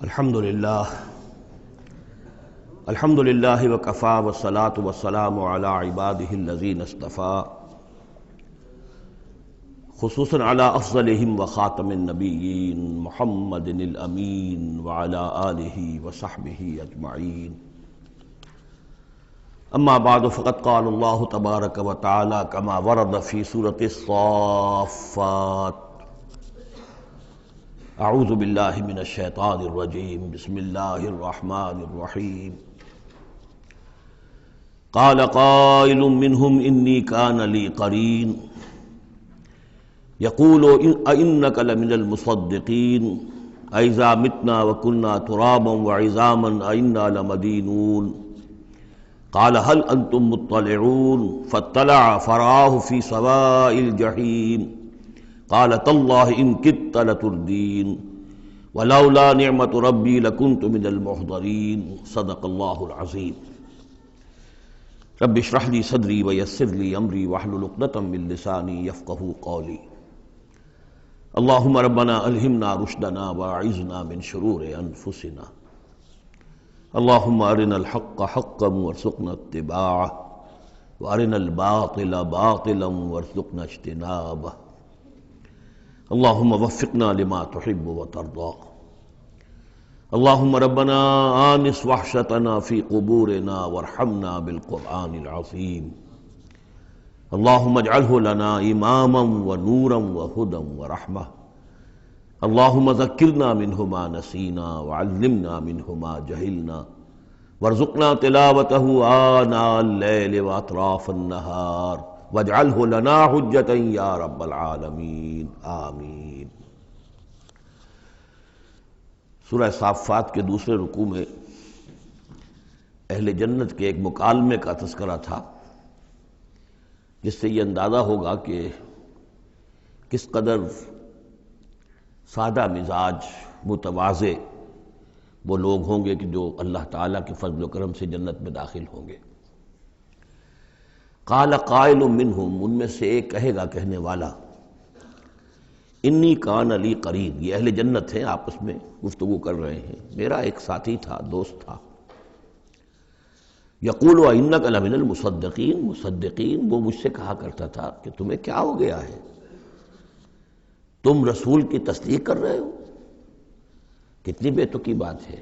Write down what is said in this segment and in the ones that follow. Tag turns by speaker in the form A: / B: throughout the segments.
A: الحمدللہ وکفی والصلاة والسلام علی عباده الذین اصطفی، خصوصاً علی افضلہم وخاتم النبیین محمد الامین وعلی آلہ وصحبہ اجمعین۔ اما بعد فقد قال اللہ تبارک وتعالی کما ورد فی سورة الصافات: اعوذ باللہ من الشیطان الرجیم، بسم اللہ الرحمن الرحیم۔ قال قائل منهم انی کان لی قرین یقول ائنک لمن المصدقین اذا متنا وکنا ترابا وعظاما ائنا لمدینون قال هل انتم مطلعون فاطلع فرآہ فی سواء الجحیم قال تاللہ ان کدت لتردین ولولا نعمت ربی لکنت من المحضرین۔ صدق اللہ العظیم۔ رب اشرح لی صدری ویسر لی امری واحلل عقدۃ من لسانی یفقہوا قولی۔ اللہم ربنا الہمنا رشدنا واعذنا من شرور انفسنا۔ اللہم ارنا الحق حقا وارزقنا اتباعہ وارنا الباطل باطلا وارزقنا اجتنابہ۔ اللہم وفقنا لما تحب وترضى۔ اللہم ربنا آنس وحشتنا فی قبورنا وارحمنا بالقرآن العظیم۔ اللہم اجعلہ لنا اماما ونورا وہدى ورحمہ۔ اللہم ذکرنا منہ ما نسینا وعلمنا منہ ما جہلنا وارزقنا تلاوتہ آناء اللیل واطراف النہار واجعلہ لنا حجۃ یا رب العالمین، آمین۔ سورہ صافات کے دوسرے رکوع میں اہل جنت کے ایک مکالمے کا تذکرہ تھا، جس سے یہ اندازہ ہوگا کہ کس قدر سادہ مزاج متواضع وہ لوگ ہوں گے کہ جو اللہ تعالیٰ کے فضل و کرم سے جنت میں داخل ہوں گے۔ قال قائل منہم، ان میں سے ایک کہے گا کہنے والا، انی کان لی قرین، یہ اہل جنت ہیں آپس میں گفتگو کر رہے ہیں، میرا ایک ساتھی تھا، دوست تھا، یقول ائنک لمن المصدقین، مصدقین وہ مجھ سے کہا کرتا تھا کہ تمہیں کیا ہو گیا ہے، تم رسول کی تصدیق کر رہے ہو، کتنی بے تکی بات ہے،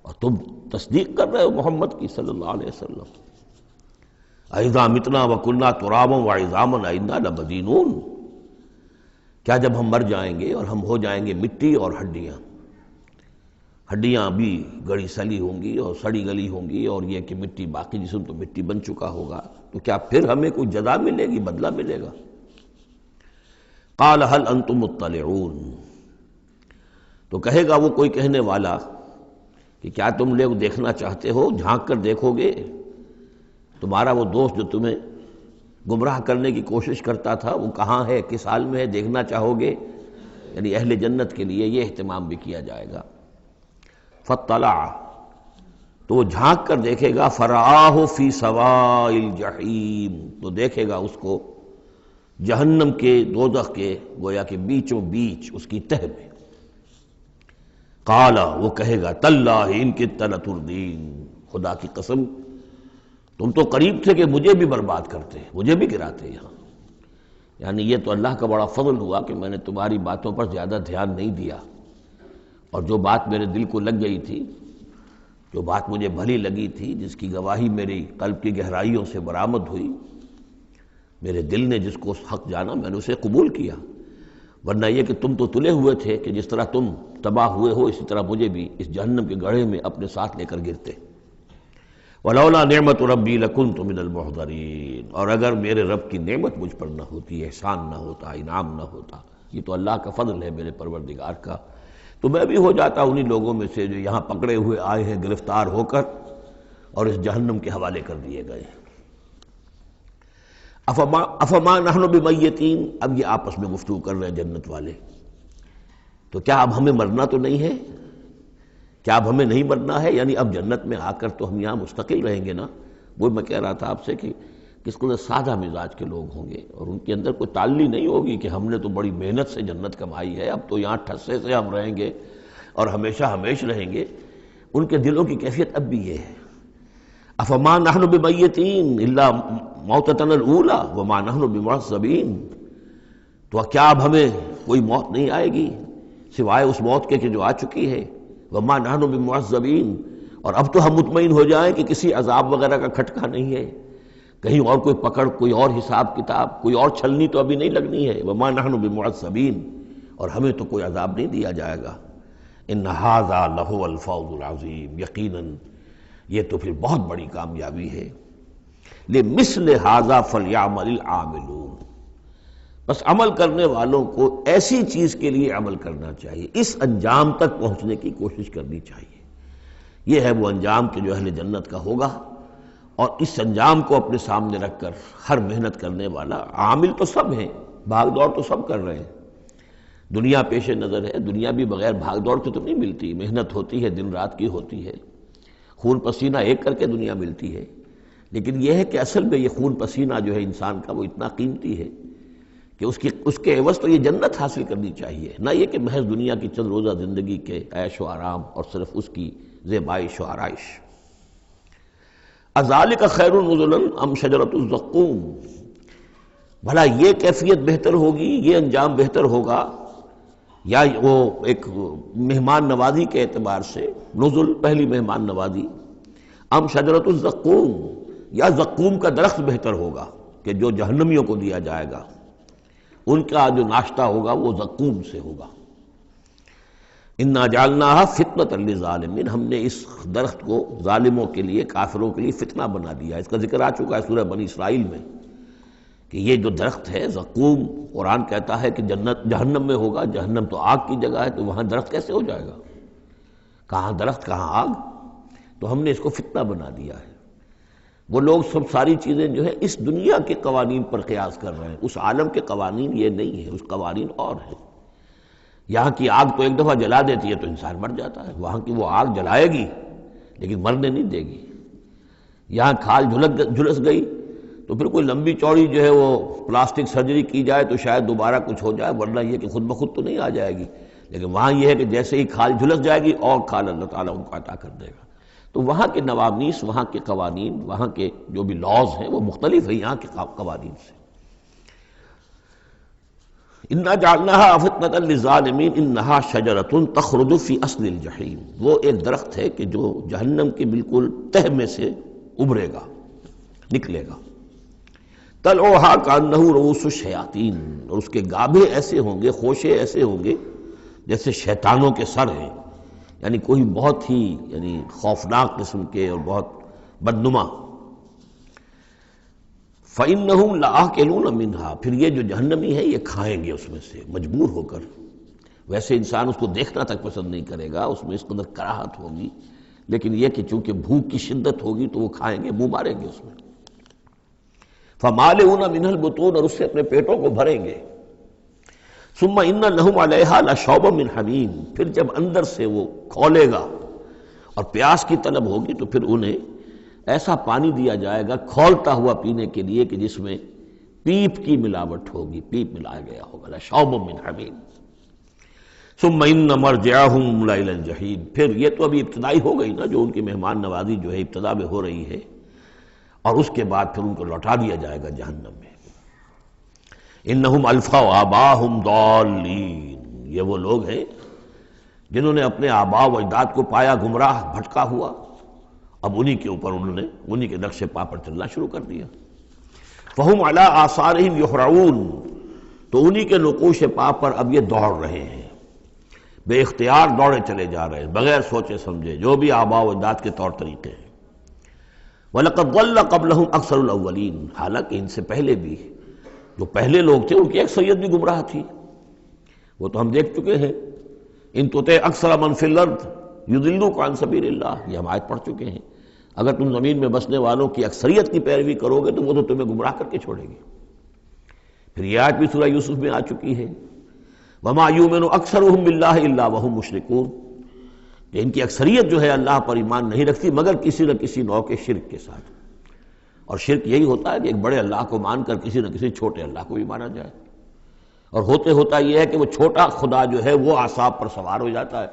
A: اور تم تصدیق کر رہے ہو محمد کی صلی اللہ علیہ وسلم۔ اذا متنا وکنا ترابا وعظاما ائنا لمدینون، کیا جب ہم مر جائیں گے اور ہم ہو جائیں گے مٹی اور ہڈیاں، ہڈیاں بھی گڑی سلی ہوں گی اور سڑی گلی ہوں گی، اور یہ کہ مٹی باقی جسم تو مٹی بن چکا ہوگا، تو کیا پھر ہمیں کوئی جزا ملے گی، بدلہ ملے گا؟ قال هل انتم مطلعون، تو کہے گا وہ کوئی کہنے والا کہ کیا تم لوگ دیکھنا چاہتے ہو، جھانک کر دیکھو گے تمہارا وہ دوست جو تمہیں گمراہ کرنے کی کوشش کرتا تھا وہ کہاں ہے، کس حال میں ہے، دیکھنا چاہو گے؟ یعنی اہل جنت کے لیے یہ اہتمام بھی کیا جائے گا۔ فاطلع، تو وہ جھانک کر دیکھے گا، فرآہ فی سواء الجحیم، تو دیکھے گا اس کو جہنم کے، دوزخ کے گویا کہ بیچوں بیچ اس کی تہہ میں۔ قال، وہ کہے گا، تاللہ ان کدت لتردین، خدا کی قسم تم تو قریب تھے کہ مجھے بھی برباد کرتے، مجھے بھی گراتے یہاں، یعنی یہ تو اللہ کا بڑا فضل ہوا کہ میں نے تمہاری باتوں پر زیادہ دھیان نہیں دیا، اور جو بات میرے دل کو لگ گئی تھی، جو بات مجھے بھلی لگی تھی، جس کی گواہی میری قلب کی گہرائیوں سے برآمد ہوئی، میرے دل نے جس کو حق جانا میں نے اسے قبول کیا، ورنہ یہ کہ تم تو تلے ہوئے تھے کہ جس طرح تم تباہ ہوئے ہو اسی طرح مجھے بھی اس جہنم کے گڑھے میں اپنے ساتھ لے کر گرتے۔ ولولا نعمت ربی لکنت من المحضرین، اور اگر میرے رب کی نعمت مجھ پر نہ ہوتی، احسان نہ ہوتا، انعام نہ ہوتا، یہ تو اللہ کا فضل ہے میرے پروردگار کا، تو میں بھی ہو جاتا انہی لوگوں میں سے جو یہاں پکڑے ہوئے آئے ہیں گرفتار ہو کر اور اس جہنم کے حوالے کر دیے گئے۔ افما نحن بمیتین، اب یہ آپس میں گفتگو کر رہے ہیں جنت والے، تو کیا اب ہمیں مرنا تو نہیں ہے، کیا اب ہمیں نہیں مرنا ہے، یعنی اب جنت میں آ کر تو ہم یہاں مستقل رہیں گے نا۔ وہ میں کہہ رہا تھا آپ سے کہ کس قدر سادہ مزاج کے لوگ ہوں گے، اور ان کے اندر کوئی تعلی نہیں ہوگی کہ ہم نے تو بڑی محنت سے جنت کمائی ہے، اب تو یہاں ٹھسے سے ہم رہیں گے، اور ہمیشہ ہمیش رہیں گے، ان کے دلوں کی کیفیت اب بھی یہ ہے۔ افما نحن بمیتین الا موتتنا الاولی وما نحن بمعذبین، تو کیا اب ہمیں کوئی موت نہیں آئے گی سوائے اس موت کے کہ جو آ چکی ہے؟ وما نحن بمعذبین، اور اب تو ہم مطمئن ہو جائیں کہ کسی عذاب وغیرہ کا کھٹکا نہیں ہے، کہیں اور کوئی پکڑ، کوئی اور حساب کتاب، کوئی اور چھلنی تو ابھی نہیں لگنی ہے۔ وما نحن بمعذبین، اور ہمیں تو کوئی عذاب نہیں دیا جائے گا۔ ان ھذا لہو الفوز العظیم، یقیناً یہ تو پھر بہت بڑی کامیابی ہے۔ لمثل ھذا فلیعمل العاملون، بس عمل کرنے والوں کو ایسی چیز کے لیے عمل کرنا چاہیے، اس انجام تک پہنچنے کی کوشش کرنی چاہیے۔ یہ ہے وہ انجام کہ جو اہل جنت کا ہوگا، اور اس انجام کو اپنے سامنے رکھ کر ہر محنت کرنے والا، عامل تو سب ہیں، بھاگ دوڑ تو سب کر رہے ہیں، دنیا پیش نظر ہے، دنیا بھی بغیر بھاگ دوڑ کے تو نہیں ملتی، محنت ہوتی ہے، دن رات کی ہوتی ہے، خون پسینہ ایک کر کے دنیا ملتی ہے، لیکن یہ ہے کہ اصل میں یہ خون پسینہ جو ہے انسان کا وہ اتنا قیمتی ہے کہ اس کے عوض تو یہ جنت حاصل کرنی چاہیے، نہ یہ کہ محض دنیا کی چند روزہ زندگی کے عیش و آرام اور صرف اس کی زیبائش و آرائش۔ اذالک خیر نزلا ام شجرۃ الزقوم، بھلا یہ کیفیت بہتر ہوگی، یہ انجام بہتر ہوگا، یا وہ ایک مہمان نوازی کے اعتبار سے نزل پہلی مہمان نوازی، ام شجرۃ الزقوم، یا زقوم کا درخت بہتر ہوگا کہ جو جہنمیوں کو دیا جائے گا، ان کا جو ناشتہ ہوگا وہ زقوم سے ہوگا۔ انا جعلناها فتنۃ للظالمین، ہم نے اس درخت کو ظالموں کے لیے، کافروں کے لیے فتنہ بنا دیا۔ اس کا ذکر آ چکا ہے سورہ بنی اسرائیل میں کہ یہ جو درخت ہے زقوم، قرآن کہتا ہے کہ جنت جہنم میں ہوگا، جہنم تو آگ کی جگہ ہے، تو وہاں درخت کیسے ہو جائے گا؟ کہاں درخت کہاں آگ؟ تو ہم نے اس کو فتنہ بنا دیا ہے۔ وہ لوگ سب ساری چیزیں جو ہے اس دنیا کے قوانین پر قیاس کر رہے ہیں، اس عالم کے قوانین یہ نہیں ہے، اس قوانین اور ہیں۔ یہاں کی آگ تو ایک دفعہ جلا دیتی ہے تو انسان مر جاتا ہے، وہاں کی وہ آگ جلائے گی لیکن مرنے نہیں دے گی۔ یہاں کھال جھلس گئی تو پھر کوئی لمبی چوڑی جو ہے وہ پلاسٹک سرجری کی جائے تو شاید دوبارہ کچھ ہو جائے، ورنہ یہ کہ خود بخود تو نہیں آ جائے گی، لیکن وہاں یہ ہے کہ جیسے ہی کھال جھلس جائے گی اور کھال اللہ تعالیٰ ان کو عطا کر دے گا۔ تو وہاں کے نوامیس، وہاں کے قوانین، وہاں کے جو بھی لاز ہیں وہ مختلف ہیں یہاں کے قوانین سے۔ انا جعلناها فتنۃ للظالمین انہا شجرۃ تخرج فی اصل الجحیم، وہ ایک درخت ہے کہ جو جہنم کے بالکل تہ میں سے ابھرے گا، نکلے گا۔ طلعھا کانہ رؤوس الشیاطین، اور اس کے گابھے ایسے ہوں گے، خوشے ایسے ہوں گے جیسے شیطانوں کے سر ہیں، یعنی کوئی بہت ہی خوفناک قسم کے اور بہت بدنما۔ فَإِنَّهُمْ لَآكِلُونَ مِنْهَا، پھر یہ جو جہنمی ہے یہ کھائیں گے اس میں سے مجبور ہو کر۔ ویسے انسان اس کو دیکھنا تک پسند نہیں کرے گا، اس میں اس قدر کراہت ہوگی، لیکن یہ کہ چونکہ بھوک کی شدت ہوگی تو وہ کھائیں گے، منہ ماریں گے اس میں۔ فَمَالِئُونَ مِنْهَا الْبُطُونَ، اور اس سے اپنے پیٹوں کو بھریں گے۔ ثُمَّ إِنَّ لَهُمْ عَلَيْهَا لَشَوْبًا مِّنْ حَمِيمٍ، پھر جب اندر سے وہ کھولے گا اور پیاس کی طلب ہوگی تو پھر انہیں ایسا پانی دیا جائے گا کھولتا ہوا پینے کے لیے کہ جس میں پیپ کی ملاوٹ ہوگی، پیپ ملایا گیا ہوگا۔ لَشَوْبًا مِّنْ حَمِيمٍ ثُمَّ إِنَّ مَرْجِعَهُمْ لَإِلَى الْجَحِيمِ، پھر یہ تو ابھی ابتدائی ہو گئی نا، جو ان کی مہمان نوازی جو ہے ابتدا میں ہو رہی ہے، اور اس کے بعد پھر ان کو لوٹا دیا جائے گا جہنم میں۔ انہم الفوا آباہم ضالین، یہ وہ لوگ ہیں جنہوں نے اپنے آباء و اجداد کو پایا گمراہ، بھٹکا ہوا، اب انہی کے اوپر انہوں نے انہی کے نقش پا پر چلنا شروع کر دیا۔ فہم علی آثارہم یہرعون، تو انہی کے نقوش پا پر اب یہ دوڑ رہے ہیں، بے اختیار دوڑے چلے جا رہے ہیں، بغیر سوچے سمجھے، جو بھی آباء و اجداد کے طور طریقے ہیں۔ وَلَقَدْ ضَلَّ قَبْلَهُمْ أَكْثَرُ الْأَوَّلِينَ، حالانکہ ان سے پہلے بھی جو پہلے لوگ تھے ان کی اکثریت بھی گمراہ تھی، وہ تو ہم دیکھ چکے ہیں۔ ان تُطِعْ أَكْثَرَ مَنْ فِي الْأَرْضِ يُضِلُّوكَ عَنْ سَبِيلِ اللَّهِ، یہ ہم آیت پڑھ چکے ہیں۔ اگر تم زمین میں بسنے والوں کی اکثریت کی پیروی کرو گے تو وہ تو تمہیں گمراہ کر کے چھوڑے گی۔ پھر یہ آیت بھی سورہ یوسف میں آ چکی ہے، وَمَا يُؤْمِنُ أَكْثَرُهُم بِاللَّهِ إِلَّا وَهُم مُشْرِكُونَ، کہ ان کی اکثریت جو ہے اللہ پر ایمان نہیں رکھتی مگر کسی نہ کسی نوع کے شرک کے ساتھ، اور شرک یہی ہوتا ہے کہ ایک بڑے اللہ کو مان کر کسی نہ کسی چھوٹے اللہ کو بھی مانا جائے، اور ہوتا یہ ہے کہ وہ چھوٹا خدا جو ہے وہ اعصاب پر سوار ہو جاتا ہے،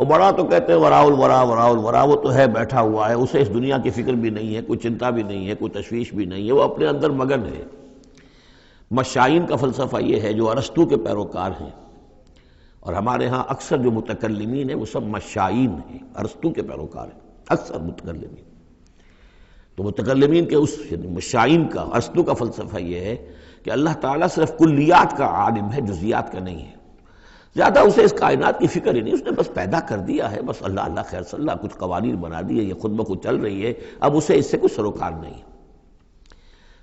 A: اور بڑا تو کہتے ہیں وراء الورا وراء الورا، وہ تو ہے بیٹھا ہوا ہے، اسے اس دنیا کی فکر بھی نہیں ہے، کوئی چنتا بھی نہیں ہے، کوئی تشویش بھی نہیں ہے، وہ اپنے اندر مگن ہے۔ مشائین کا فلسفہ یہ ہے جو ارسطو کے پیروکار ہیں، اور ہمارے ہاں اکثر جو متکلمین ہیں وہ سب مشائین ہیں، ارسطو کے پیروکار ہیں اکثر متکلمین۔ تو متکلمین کے اس مشائین کا، ارسطو کا فلسفہ یہ ہے کہ اللہ تعالیٰ صرف کلیات کا عالم ہے، جزیات کا نہیں ہے۔ زیادہ اسے اس کائنات کی فکر ہی نہیں، اس نے بس پیدا کر دیا ہے، بس اللہ اللہ خیر صلی اللہ، کچھ قوانین بنا دیے، یہ خود بخود چل رہی ہے، اب اسے اس سے کوئی سروکار نہیں ہے۔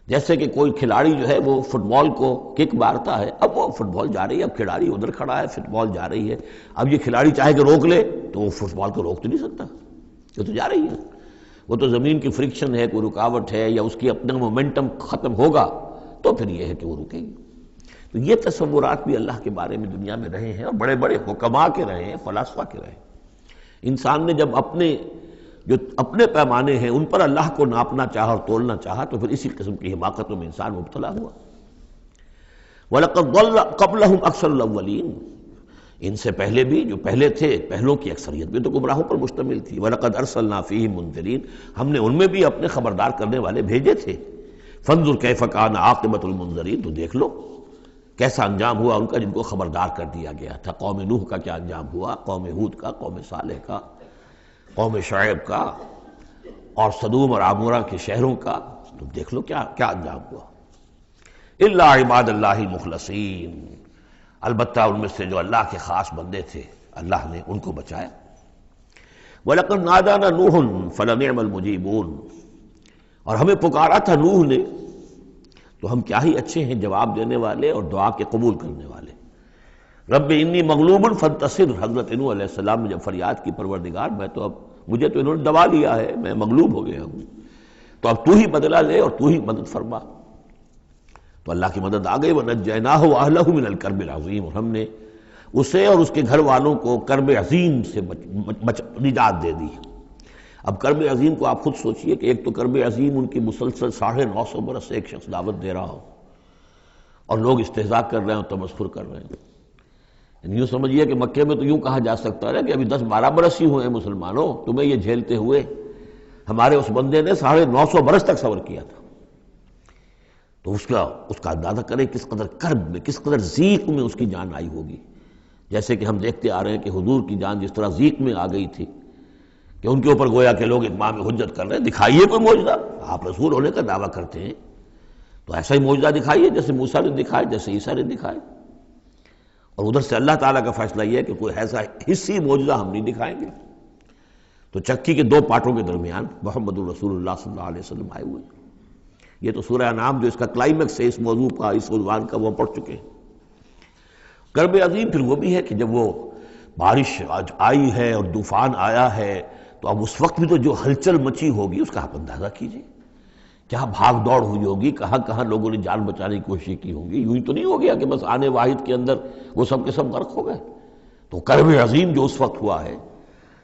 A: جیسے کہ کوئی کھلاڑی جو ہے وہ فٹ بال کو کک مارتا ہے، اب وہ فٹ بال جا رہی ہے، اب کھلاڑی ادھر کھڑا ہے، فٹ بال جا رہی ہے، اب یہ کھلاڑی چاہے کہ روک لے تو وہ فٹ بال کو روک تو نہیں سکتا، یہ تو جا رہی ہے، وہ تو زمین کی فرکشن ہے، کوئی رکاوٹ ہے، یا اس کی اپنا مومنٹم ختم ہوگا تو پھر یہ ہے کہ وہ رکے گی۔ تو یہ تصورات بھی اللہ کے بارے میں دنیا میں رہے ہیں، اور بڑے بڑے حکماء کے رہے ہیں، فلاسفہ کے رہے ہیں۔ انسان نے جب اپنے پیمانے ہیں ان پر اللہ کو ناپنا چاہا اور تولنا چاہا تو پھر اسی قسم کی حماقتوں میں انسان مبتلا ہوا۔ وَلَقَدْ ضَلَّ قَبْلَهُمْ أَكْثَرُ الْأَوَّلِينَ، ان سے پہلے بھی جو پہلے تھے، پہلوں کی اکثریت بھی تو گمراہوں پر مشتمل تھی۔ وَلَقَدْ أَرْسَلْنَا فِيهِمْ مُنذِرِينَ، ہم نے ان میں بھی اپنے خبردار کرنے والے بھیجے تھے۔ فَانظُرْ كَيْفَ كَانَ عَاقِبَةُ الْمُنذَرِينَ، تو دیکھ لو کیسا انجام ہوا ان کا جن کو خبردار کر دیا گیا تھا۔ قوم نوح کا کیا انجام ہوا، قوم ہود کا، قوم صالح کا، قوم شعیب کا، اور سدوم اور عمورہ کے شہروں کا، تو دیکھ لو کیا کیا انجام ہوا۔ الا عباد اللہ المخلصین، البتہ ان میں سے جو اللہ کے خاص بندے تھے اللہ نے ان کو بچایا۔ وَلَقَدْ نَادَانَا نُوحٌ فَلَنِعْمَ الْمُجِيبُونَ، اور ہمیں پکارا تھا نوح نے تو ہم کیا ہی اچھے ہیں جواب دینے والے اور دعا کے قبول کرنے والے۔ رب انی مغلوب فانتصر، حضرت نوح علیہ السلام نے جب فریاد کی پروردگار میں تو اب مجھے تو انہوں نے دبا لیا ہے، میں مغلوب ہو گیا ہوں، تو اب تو ہی بدلہ لے اور تو ہی مدد فرما۔ تو اللہ کی مدد آ گئی، وَنَجَّيْنَاهُ وَأَهْلَهُ مِنَ الْكَرْبِ الْعَظِيمِ، اور ہم نے اسے اور اس کے گھر والوں کو کرب عظیم سے نجات دے دی۔ اب کرب عظیم کو آپ خود سوچئے کہ ایک تو کرب عظیم ان کی مسلسل 950 برس سے ایک شخص دعوت دے رہا ہو اور لوگ استہزاء کر رہے ہیں اور تمسخر کر رہے ہیں۔ یوں سمجھیے کہ مکے میں تو یوں کہا جا سکتا ہے کہ ابھی 10-12 برس ہی ہوئے ہیں مسلمانوں تمہیں یہ جھیلتے ہوئے، ہمارے اس بندے نے 950 برس تک صبر کیا تھا۔ تو اس کا اندازہ کریں کس قدر کرب میں، کس قدر ضیق میں اس کی جان آئی ہوگی۔ جیسے کہ ہم دیکھتے آ رہے ہیں کہ حضور کی جان جس طرح ضیق میں آ گئی تھی کہ ان کے اوپر گویا کہ لوگ اتمام حجت کر رہے ہیں، دکھائیے کوئی معجزہ، آپ رسول ہونے کا دعویٰ کرتے ہیں تو ایسا ہی معجزہ دکھائیے جیسے موسیٰ نے دکھائے، جیسے عیسیٰ نے دکھائے۔ اور ادھر سے اللہ تعالیٰ کا فیصلہ یہ ہے کہ کوئی ایسا حصی معجزہ ہم نہیں دکھائیں گے۔ تو چکی کے 2 پارٹوں کے درمیان محمد الرسول اللہ صلی اللہ علیہ وسلم آئے ہوئے۔ یہ تو سورہ انعام جو اس کا کلائمیکس ہے اس موضوع کا، اس عنوان کا، وہ پڑھ چکے ہیں۔ کرب عظیم پھر وہ بھی ہے کہ جب وہ بارش آئی ہے اور طوفان آیا ہے تو اب اس وقت بھی تو جو ہلچل مچی ہوگی اس کا آپ اندازہ کیجئے، کیا بھاگ دوڑ ہوئی ہوگی، کہاں کہاں لوگوں نے جان بچانے کی کوشش کی ہوگی۔ یوں ہی تو نہیں ہو گیا کہ بس آنے واحد کے اندر وہ سب کے سب غرق ہو گئے۔ تو کرب عظیم جو اس وقت ہوا ہے،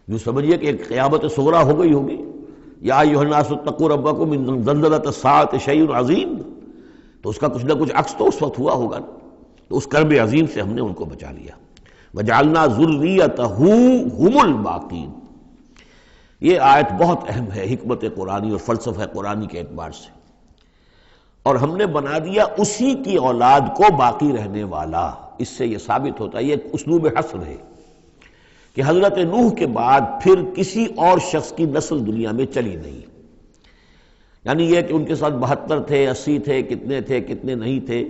A: یوں سمجھیے کہ ایک قیامت صغریٰ ہو گئی ہوگی۔ یا ایھا الناس اتقوا ربکم ان زلزلۃ الساعۃ شیء عظیم، تو اس کا کچھ نہ کچھ عکس تو اس وقت ہوا ہوگا۔ تو اس کرب عظیم سے ہم نے ان کو بچا لیا۔ وجعلنا ذریتہ هم الباقین، یہ آیت بہت اہم ہے حکمت قرآنی اور فلسفہ قرآنی کے اعتبار سے۔ اور ہم نے بنا دیا اسی کی اولاد کو باقی رہنے والا۔ اس سے یہ ثابت ہوتا ہے، یہ ایک اسلوب حصر ہے کہ حضرت نوح کے بعد پھر کسی اور شخص کی نسل دنیا میں چلی نہیں۔ یعنی یہ کہ ان کے ساتھ 72 تھے، 80 تھے، کتنے نہیں تھے۔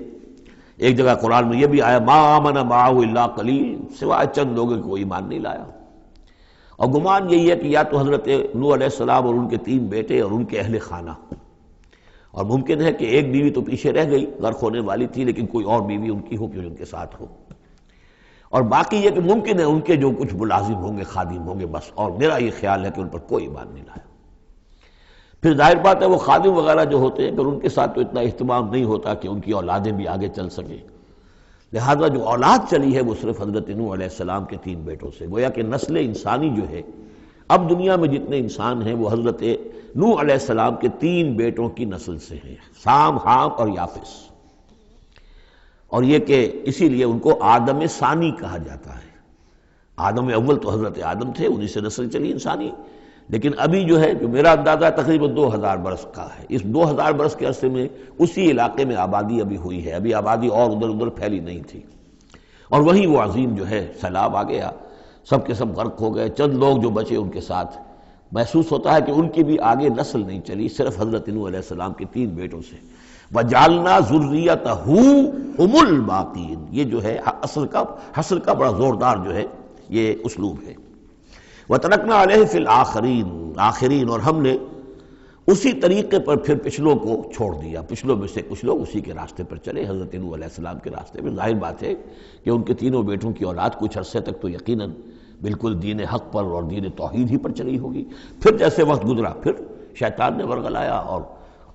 A: ایک جگہ قرآن میں یہ بھی آیا ما آمن معہ الا قلیل، سوائے چند لوگوں کو ایمان نہیں لایا۔ اور گمان یہی ہے کہ یا تو حضرت نوح علیہ السلام اور ان کے 3 بیٹے اور ان کے اہل خانہ، اور ممکن ہے کہ ایک بیوی تو پیچھے رہ گئی، غرق ہونے والی تھی، لیکن کوئی اور بیوی ان کی ہو کہ ان کے ساتھ ہو، اور باقی یہ کہ ممکن ہے ان کے جو کچھ ملازم ہوں گے، خادم ہوں گے بس، اور میرا یہ خیال ہے کہ ان پر کوئی ایمان نہیں لایا۔ پھر ظاہر بات ہے وہ خادم وغیرہ جو ہوتے ہیں پھر ان کے ساتھ تو اتنا اہتمام نہیں ہوتا کہ ان کی اولادیں بھی آگے چل سکیں، لہذا جو اولاد چلی ہے وہ صرف حضرت نوح علیہ السلام کے 3 بیٹوں سے۔ گویا کہ نسل انسانی جو ہے اب دنیا میں جتنے انسان ہیں وہ حضرت نوح علیہ السلام کے 3 بیٹوں کی نسل سے ہیں، سام، حام اور یافس۔ اور یہ کہ اسی لیے ان کو آدم ثانی کہا جاتا ہے۔ آدم اول تو حضرت آدم تھے، انہی سے نسل چلی انسانی، لیکن ابھی جو ہے جو میرا اندازہ تقریباً 2000 برس کا ہے، اس 2000 برس کے عرصے میں اسی علاقے میں آبادی ابھی ہوئی ہے، ابھی آبادی اور ادھر ادھر پھیلی نہیں تھی، اور وہی وہ عظیم جو ہے سیلاب آ گیا، سب کے سب غرق ہو گئے، چند لوگ جو بچے ان کے ساتھ، محسوس ہوتا ہے کہ ان کی بھی آگے نسل نہیں چلی، صرف حضرت نوح علیہ السلام کے 3 بیٹوں سے۔ وَجَعَلْنَا ذُرِّيَّتَهُ هُمُ الْبَاقِينَ، یہ جو ہے حصر کا بڑا زوردار جو ہے یہ اسلوب ہے۔ وَتَرَكْنَا عَلَيْهِ فِي الْآخِرِينَ، آخرین، اور ہم نے اسی طریقے پر پھر پچھلوں کو چھوڑ دیا، پچھلوں میں سے کچھ لوگ اسی کے راستے پر چلے، حضرت نوح علیہ السلام کے راستے میں۔ ظاہر بات ہے کہ ان کے تینوں بیٹوں کی اولاد کچھ عرصے تک تو یقیناً بالکل دین حق پر اور دین توحید ہی پر چلی ہوگی، پھر جیسے وقت گزرا پھر شیطان نے ورغلایا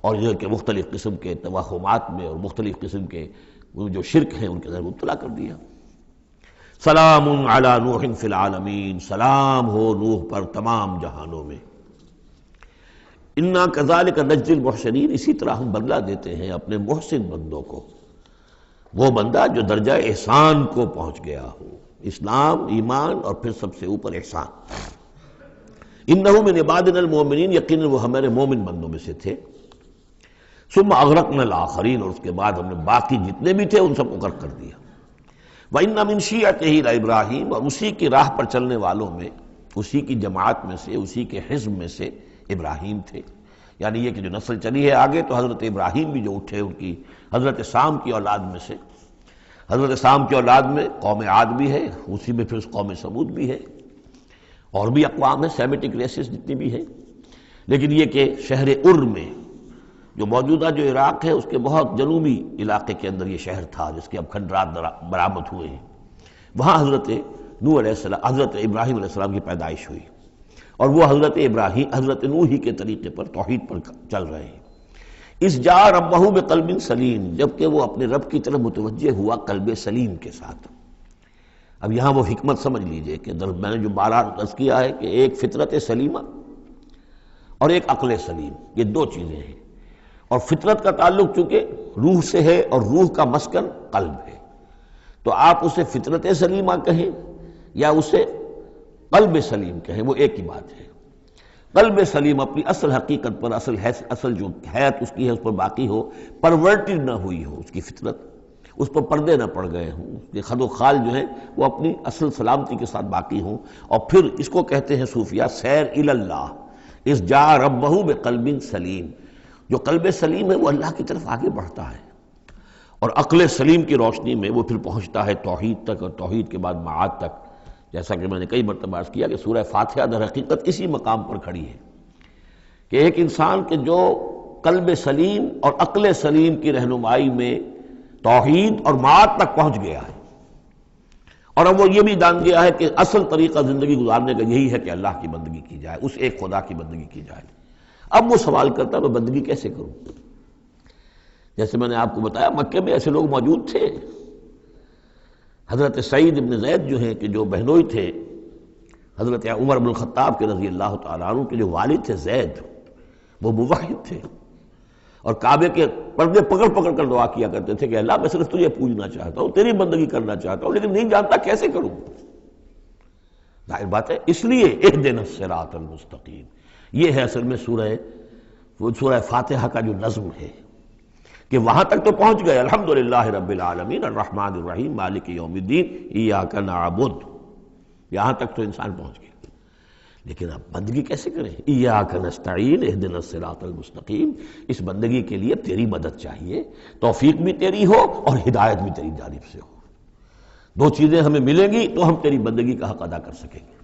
A: اور یہ کہ مختلف قسم کے توہمات میں اور مختلف قسم کے جو شرک ہیں ان کے اندر مبتلا کر دیا۔ سلام علی نوح فی العالمین، سلام ہو نوح پر تمام جہانوں میں۔ انا کذالک نجزی المحسنین، اسی طرح ہم بدلہ دیتے ہیں اپنے محسن بندوں کو، وہ بندہ جو درجہ احسان کو پہنچ گیا ہو، اسلام، ایمان اور پھر سب سے اوپر احسان۔ انہ من عبادنا المؤمنین، یقیناً وہ ہمارے مومن بندوں میں سے تھے۔ ثم اغرقنا الآخرین، اور اس کے بعد ہم نے باقی جتنے بھی تھے ان سب کو غرق کر دیا۔ وَإِنَّ مِن شِيعَتِهِ لَإِبْرَاهِيمَ، اور اسی کی راہ پر چلنے والوں میں، اسی کی جماعت میں سے، اسی کے حزب میں سے ابراہیم تھے، یعنی یہ کہ جو نسل چلی ہے آگے تو حضرت ابراہیم بھی جو اٹھے ان کی حضرت سام کی اولاد میں سے، حضرت سام کی اولاد میں قوم عاد بھی ہے، اسی میں پھر قوم سمود بھی ہے، اور بھی اقوام ہیں سیمیٹک ریسز جتنی بھی ہیں، لیکن یہ کہ شہر ار میں جو موجودہ جو عراق ہے اس کے بہت جنوبی علاقے کے اندر یہ شہر تھا جس کے اب کھنڈرات برآمد ہوئے ہیں، وہاں حضرت نوح علیہ السلام، حضرت ابراہیم علیہ السلام کی پیدائش ہوئی، اور وہ حضرت نوح ہی کے طریقے پر توحید پر چل رہے ہیں۔ اس جا ربہ بقلب سلیم، جبکہ وہ اپنے رب کی طرف متوجہ ہوا قلب سلیم کے ساتھ۔ اب یہاں وہ حکمت سمجھ لیجئے کہ میں نے جو بارہ عرض کیا ہے کہ ایک فطرت سلیمہ اور ایک عقل سلیم، یہ دو چیزیں ہیں، اور فطرت کا تعلق چونکہ روح سے ہے اور روح کا مسکن قلب ہے، تو آپ اسے فطرت سلیمہ کہیں یا اسے قلب سلیم کہیں، وہ ایک ہی بات ہے۔ قلب سلیم اپنی اصل حقیقت پر، اصل جو حیات اس کی ہے اس پر باقی ہو، پرورٹڈ نہ ہوئی ہو اس کی فطرت، اس پر پردے نہ پڑ گئے ہوں، اس کے خد و خال جو ہیں وہ اپنی اصل سلامتی کے ساتھ باقی ہوں، اور پھر اس کو کہتے ہیں صوفیہ سیر الی اللہ، اس جا ربہ بقلب سلیم، جو قلب سلیم ہے وہ اللہ کی طرف آگے بڑھتا ہے، اور عقل سلیم کی روشنی میں وہ پھر پہنچتا ہے توحید تک، اور توحید کے بعد معاد تک، جیسا کہ میں نے کئی مرتبہ عرض کیا کہ سورہ فاتحہ در حقیقت اسی مقام پر کھڑی ہے کہ ایک انسان کے جو قلب سلیم اور عقل سلیم کی رہنمائی میں توحید اور معاد تک پہنچ گیا ہے، اور اب وہ یہ بھی جان گیا ہے کہ اصل طریقہ زندگی گزارنے کا یہی ہے کہ اللہ کی بندگی کی جائے، اس ایک خدا کی بندگی کی جائے۔ اب وہ سوال کرتا ہے میں بندگی کیسے کروں؟ جیسے میں نے آپ کو بتایا مکے میں ایسے لوگ موجود تھے، حضرت سعید ابن زید جو ہیں کہ جو بہنوئی تھے حضرت عمر بن الخطاب کے رضی اللہ تعالیٰ عنہ کے جو والد تھے زید، وہ موحد تھے، اور کعبے کے پردے پکڑ پکڑ کر دعا کیا کرتے تھے کہ اللہ میں صرف تجھے پوجنا چاہتا ہوں، تیری بندگی کرنا چاہتا ہوں، لیکن نہیں جانتا کیسے کروں۔ ظاہر بات ہے، اس لیے اہدنا الصراط المستقیم، یہ ہے اصل میں سورہ فاتحہ کا جو نظم ہے کہ وہاں تک تو پہنچ گئے، الحمدللہ رب العالمین الرحمن الرحیم مالک یوم الدین ایاک نعبد، یہاں تک تو انسان پہنچ گیا، لیکن اب بندگی کیسے کریں؟ ایاک نستعین اہدنا الصراط المستقیم، اس بندگی کے لیے تیری مدد چاہیے، توفیق بھی تیری ہو اور ہدایت بھی تیری جانب سے ہو، دو چیزیں ہمیں ملیں گی تو ہم تیری بندگی کا حق ادا کر سکیں گے۔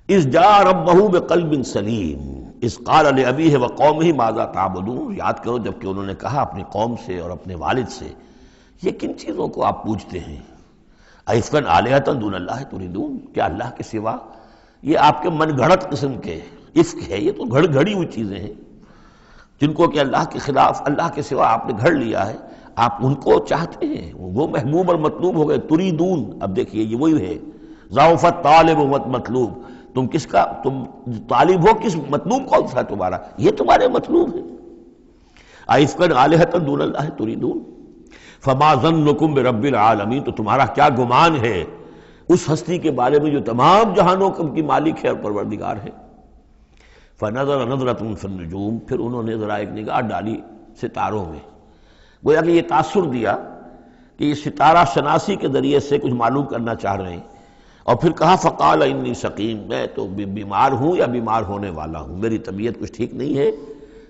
A: اذ جاء ربہ بقلب سلیم اذ قال لأبیہ وقومہ ماذا تعبدون، یاد کرو جب کہ انہوں نے کہا اپنی قوم سے اور اپنے والد سے یہ کن چیزوں کو آپ پوجتے ہیں؟ ائفکا آلہۃ دون اللہ تریدون، کیا اللہ کے سوا، یہ آپ کے من گھڑت قسم کے افک ہے، یہ تو گھڑی ہوئی چیزیں ہیں جن کو کہ اللہ کے خلاف، اللہ کے سوا آپ نے گھڑ لیا ہے، آپ ان کو چاہتے ہیں، وہ محبوب اور مطلوب ہو گئے، تریدون۔ اب دیکھیے یہ وہی ہے ضعف الطالب مطلوب، تم کس کا، تم طالب ہو کس، مطلوب کون سا ہے تمہارا، یہ تمہارے مطلوب ہے۔ ائفکا آلہۃ دون اللہ تریدون فما ظنکم برب العالمین، تو تمہارا کیا گمان ہے اس ہستی کے بارے میں جو تمام جہانوں کی مالک ہے اور پروردگار ہے۔ فنظر نظرۃ فی النجوم، پھر انہوں نے ذرا ایک نگاہ ڈالی ستاروں میں، گویا کہ یہ تاثر دیا کہ یہ ستارہ شناسی کے ذریعے سے کچھ معلوم کرنا چاہ رہے ہیں، اور پھر کہا فقال انی سقیم، میں تو بیمار ہوں یا بیمار ہونے والا ہوں، میری طبیعت کچھ ٹھیک نہیں ہے،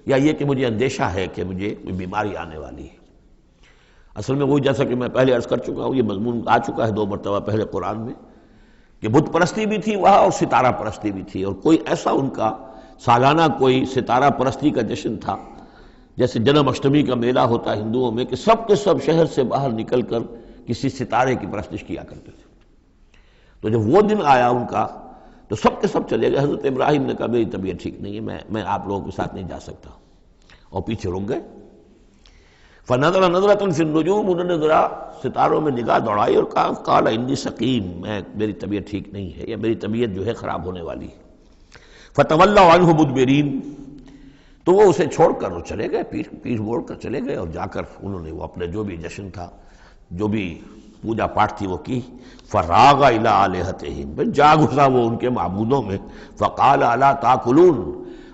A: یا یہ کہ مجھے اندیشہ ہے کہ مجھے کوئی بیماری آنے والی ہے۔ اصل میں وہی جیسا کہ میں پہلے عرض کر چکا ہوں، یہ مضمون آ چکا ہے 2 مرتبہ پہلے قرآن میں، کہ بت پرستی بھی تھی وہاں اور ستارہ پرستی بھی تھی، اور کوئی ایسا ان کا سالانہ کوئی ستارہ پرستی کا جشن تھا، جیسے جنم اشٹمی کا میلہ ہوتا ہے ہندوؤں میں، کہ سب کے سب شہر سے باہر نکل کر کسی ستارے کی پرستش کیا کرتے تھے۔ تو جب وہ دن آیا ان کا تو سب کے سب چلے گئے۔ حضرت ابراہیم نے کہا میری طبیعت ٹھیک نہیں ہے، میں آپ لوگوں کے ساتھ نہیں جا سکتا، اور پیچھے رک گئے۔ فنظر نظرۃ فی النجوم، انہوں نے ذرا ستاروں میں نگاہ دوڑائی اور کہا قال انی سقیم، میری طبیعت ٹھیک نہیں ہے، یا میری طبیعت جو ہے خراب ہونے والی ہے۔ فتولوا عنہ مدبرین، تو وہ اسے چھوڑ کر وہ چلے گئے، پیٹھ موڑ کر چلے گئے، اور جا کر انہوں نے وہ اپنے جو بھی جشن تھا، جو بھی پوجا پاٹ تھی وہ کی۔ فراغ الی آلہتہم، جا گھسا وہ ان کے معبودوں میں۔ فقال الا تاکلون،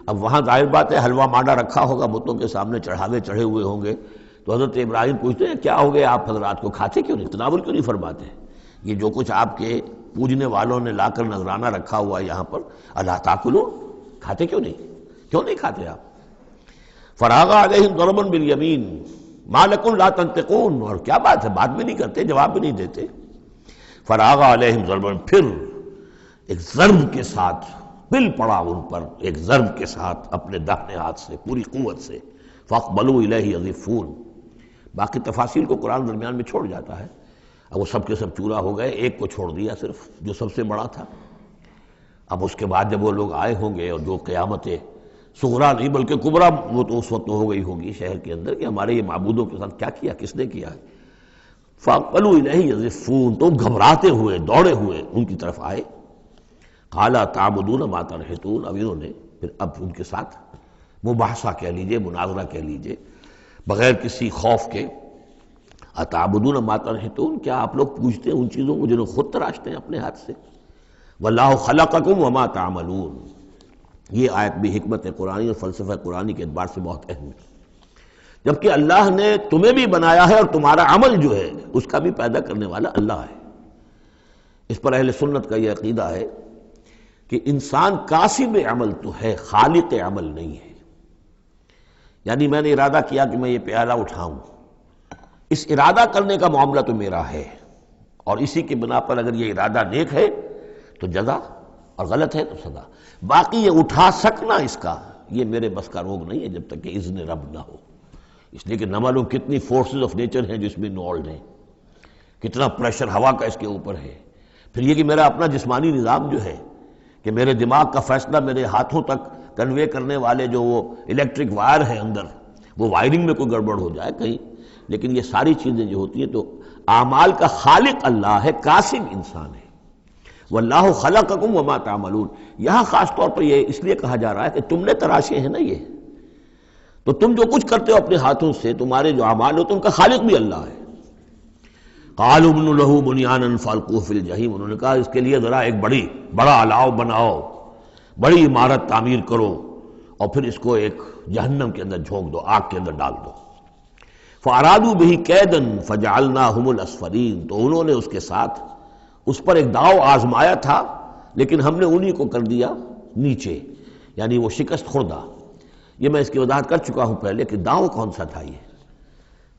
A: اب وہاں ظاہر بات ہے حلوہ مانڈا رکھا ہوگا، بتوں کے سامنے چڑھاوے چڑھے ہوئے ہوں گے، تو حضرت ابراہیم پوچھتے ہیں کیا ہو گیا آپ حضرات کو، کھاتے کیوں نہیں، تناول کیوں نہیں فرماتے؟ یہ جو کچھ آپ کے پوجنے والوں نے لا کر نذرانہ رکھا ہوا ہے یہاں پر، الا تاکلون، کھاتے کیوں نہیں کھاتے آپ؟ فراغ علیہم ضربا بالیمین ما لکم لا تنطقون، اور کیا بات ہے، بات بھی نہیں کرتے، جواب بھی نہیں دیتے۔ فراغ علیہم ضربا، پھر ایک ضرب کے ساتھ پل پڑا ان پر، ایک ضرب کے ساتھ اپنے داہنے ہاتھ سے پوری قوت سے۔ فاقبلوا الیہ یزفون، باقی تفاصیل کو قرآن درمیان میں چھوڑ جاتا ہے، اب وہ سب کے سب چورا ہو گئے، ایک کو چھوڑ دیا صرف جو سب سے بڑا تھا۔ اب اس کے بعد جب وہ لوگ آئے ہوں گے، اور جو قیامت صغریٰ نہیں بلکہ کبریٰ وہ تو اس وقت ہو گئی ہوگی شہر کے اندر، کہ ہمارے یہ معبودوں کے ساتھ کیا کیا، کس نے کیا ہے۔ فاقبلوا الیہ یزفون، تو گھبراتے ہوئے دوڑے ہوئے ان کی طرف آئے۔ قال تعبدون ما تنحتون، اب انہوں نے پھر اب ان کے ساتھ مباحثہ کہہ لیجئے، مناظرہ کہہ لیجئے، بغیر کسی خوف کے، اتعبدون ما تنحتون، کیا آپ لوگ پوجتے ہیں ان چیزوں کو جنہیں خود تراشتے ہیں اپنے ہاتھ سے؟ واللہ خلقکم وما تعملون، یہ آیت بھی حکمت قرآنی اور فلسفہ قرآنی کے اعتبار سے بہت اہم ہے، جبکہ اللہ نے تمہیں بھی بنایا ہے اور تمہارا عمل جو ہے اس کا بھی پیدا کرنے والا اللہ ہے۔ اس پر اہل سنت کا یہ عقیدہ ہے کہ انسان کاسب عمل تو ہے، خالق عمل نہیں ہے۔ یعنی میں نے ارادہ کیا کہ میں یہ پیالہ اٹھاؤں، اس ارادہ کرنے کا معاملہ تو میرا ہے، اور اسی کی بنا پر اگر یہ ارادہ نیک ہے تو جزا، اور غلط ہے تو سزا۔ باقی یہ اٹھا سکنا اس کا، یہ میرے بس کا روگ نہیں ہے جب تک کہ اذن رب نہ ہو، اس لیے کہ نہ معلوم کتنی فورسز آف نیچر ہیں جو اس میں انوالوڈ ہیں، کتنا پریشر ہوا کا اس کے اوپر ہے، پھر یہ کہ میرا اپنا جسمانی نظام جو ہے کہ میرے دماغ کا فیصلہ میرے ہاتھوں تک کنوے کرنے والے جو وہ الیکٹرک وائر ہیں اندر، وہ وائرنگ میں کوئی گڑبڑ ہو جائے کہیں، لیکن یہ ساری چیزیں جو ہوتی ہیں تو اعمال کا خالق اللہ ہے، کاسب انسان ہے۔ واللہ خلقکم وما تعملون، یہاں خاص طور پر یہ اس لیے کہا جا رہا ہے کہ تم نے تراشے ہیں نا یہ، تو تم جو کچھ کرتے ہو اپنے ہاتھوں سے، تمہارے جو اعمال ہوتے ہیں ان کا خالق بھی اللہ ہے۔ قالوا ابنوا له بنيانا فالقوه في الجحيم، انہوں نے کہا اس کے لیے ذرا ایک بڑا الاؤ بناؤ، بڑی عمارت تعمیر کرو، اور پھر اس کو ایک جہنم کے اندر جھونک دو، آگ کے اندر ڈال دو۔ فارادوا به كيدا فجعلناهم الاسفلين، تو انہوں نے اس کے ساتھ اس پر ایک داؤ آزمایا تھا، لیکن ہم نے انہی کو کر دیا نیچے، یعنی وہ شکست خوردہ۔ یہ میں اس کی وضاحت کر چکا ہوں پہلے کہ داؤ کون سا تھا۔ یہ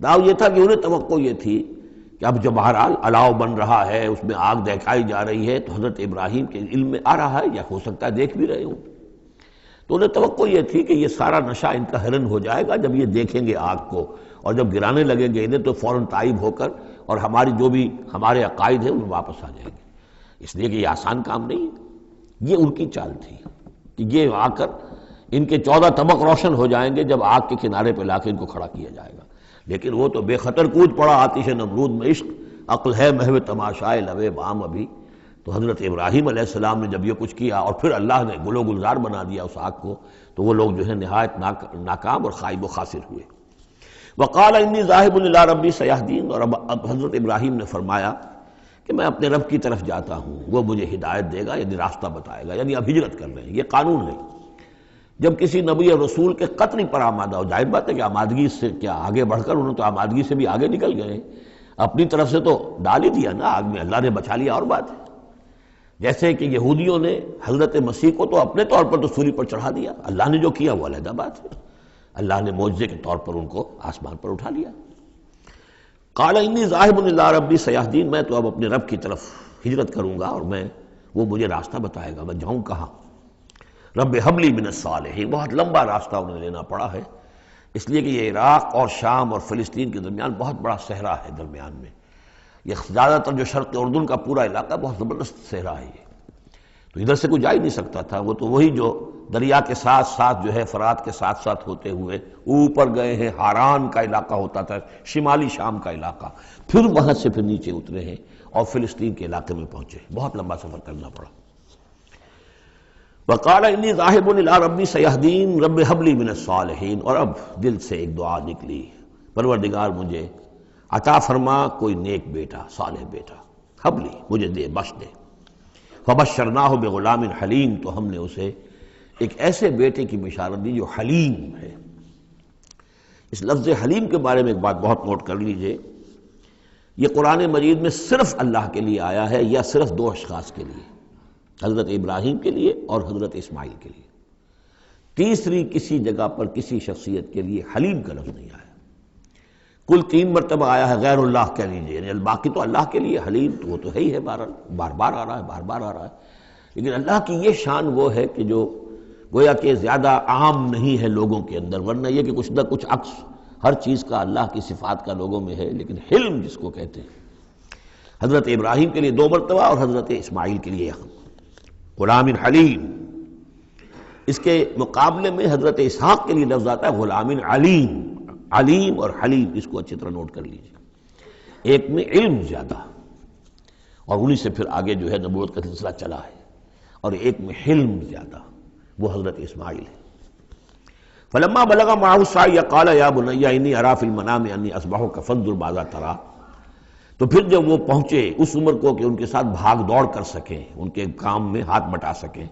A: داؤ یہ تھا کہ انہیں توقع یہ تھی کہ اب جب بہرحال الاؤ بن رہا ہے، اس میں آگ دہکائی جا رہی ہے، تو حضرت ابراہیم کے علم میں آ رہا ہے، یا ہو سکتا ہے دیکھ بھی رہے ہوں، تو انہیں توقع یہ تھی کہ یہ سارا نشہ ان کا ہرن ہو جائے گا جب یہ دیکھیں گے آگ کو، اور جب گرانے لگیں گے انہیں تو فوراً تائب ہو کر اور ہماری جو بھی ہمارے عقائد ہیں ان میں واپس آ جائیں گے، اس لیے کہ یہ آسان کام نہیں ہے۔ یہ ان کی چال تھی کہ یہ آ کر ان کے 14 طبق روشن ہو جائیں گے جب آگ کے کنارے پہ لا کے ان کو کھڑا کیا جائے گا، لیکن وہ تو بے خطر کود پڑا آتش نمرود میں، عشق عقل ہے محو تماشائے لبے بام ابھی۔ تو حضرت ابراہیم علیہ السلام نے جب یہ کچھ کیا اور پھر اللہ نے گل و گلزار بنا دیا اس آگ کو، تو وہ لوگ جو ہے نہایت ناکام اور خائب و خاسر ہوئے۔ وقال انی ذاہب الی ربی سیہدین، اور اب حضرت ابراہیم نے فرمایا کہ میں اپنے رب کی طرف جاتا ہوں، وہ مجھے ہدایت دے گا، یعنی راستہ بتائے گا، یعنی اب ہجرت کر رہے ہیں، یہ قانون ہے۔ جب کسی نبی اور رسول کے قتل پر آمادہ ہو، ظاہر بات ہے کہ آمادگی سے کیا آگے بڑھ کر، انہوں تو آمادگی سے بھی آگے نکل گئے، اپنی طرف سے تو ڈال ہی دیا نا آگ میں، اللہ نے بچا لیا اور بات ہے۔ جیسے کہ یہودیوں نے حضرت مسیح کو تو اپنے طور پر تو سولی پر چڑھا دیا، اللہ نے جو کیا وہ علیحدہ بات ہے، اللہ نے معجزے کے طور پر ان کو آسمان پر اٹھا لیا۔ قال انی ذاہب الی ربی سیہدین، میں تو اب اپنے رب کی طرف ہجرت کروں گا اور وہ مجھے راستہ بتائے گا، میں جاؤں کہاں۔ رب حب لی من الصالحین، بہت لمبا راستہ انہیں لینا پڑا ہے، اس لیے کہ یہ عراق اور شام اور فلسطین کے درمیان بہت بڑا صحرا ہے، درمیان میں یہ زیادہ تر جو شرق اردن کا پورا علاقہ بہت زبردست صحرا ہے، یہ تو ادھر سے کوئی جا ہی نہیں سکتا تھا، وہ تو وہی جو دریا کے ساتھ ساتھ جو ہے فرات کے ساتھ ساتھ ہوتے ہوئے اوپر گئے ہیں، ہاران کا علاقہ ہوتا تھا، شمالی شام کا علاقہ، پھر وہاں سے پھر نیچے اترے ہیں اور فلسطین کے علاقے میں پہنچے، بہت لمبا سفر کرنا پڑا۔ وقال انی ذاہب الی ربی سیہدین رب حب لی من الصالحین، اور اب دل سے ایک دعا نکلی، پروردگار مجھے عطا فرما کوئی نیک بیٹا، صالح بیٹا، حب لی مجھے دے، بخش دے۔ فبشرناہ بغلام حلیم، تو ہم نے اسے ایک ایسے بیٹے کی بشارت دی جو حلیم ہے۔ اس لفظ حلیم کے بارے میں ایک بات بہت نوٹ کر لیجئے، یہ قرآن مجید میں صرف اللہ کے لیے آیا ہے یا صرف دو اشخاص کے لیے، حضرت ابراہیم کے لیے اور حضرت اسماعیل کے لیے، تیسری کسی جگہ پر کسی شخصیت کے لیے حلیم کا لفظ نہیں آیا۔ کل 3 مرتبہ آیا ہے غیر اللہ کہہ لیجیے، یعنی باقی تو اللہ کے لیے حلیم تو وہ تو ہے ہی ہے، بار بار آ رہا ہے، بار بار آ رہا ہے، لیکن اللہ کی یہ شان وہ ہے کہ جو گویا کہ زیادہ عام نہیں ہے لوگوں کے اندر، ورنہ یہ کہ کچھ نہ کچھ عکس ہر چیز کا اللہ کی صفات کا لوگوں میں ہے، لیکن حلم جس کو کہتے ہیں، حضرت ابراہیم کے لیے 2 مرتبہ اور حضرت اسماعیل کے لیے غلام حلیم۔ اس کے مقابلے میں حضرت اسحاق کے لیے لفظ آتا ہے غلام علیم، علیم اور حلیم، اس کو اچھی طرح نوٹ کر لیجیے، ایک میں علم زیادہ اور انہی سے پھر آگے جو ہے نبوت کا سلسلہ چلا ہے، اور ایک میں حلم زیادہ، وہ حضرت اسماعیل ہے۔ فلما بلغ معه السعی قال یا بنی انی اری فی المنام انی اذبحک فانظر ماذا تری، تو پھر جب وہ پہنچے اس عمر کو کہ ان کے ساتھ بھاگ دوڑ کر سکیں، ان کے کام میں ہاتھ بٹا سکیں،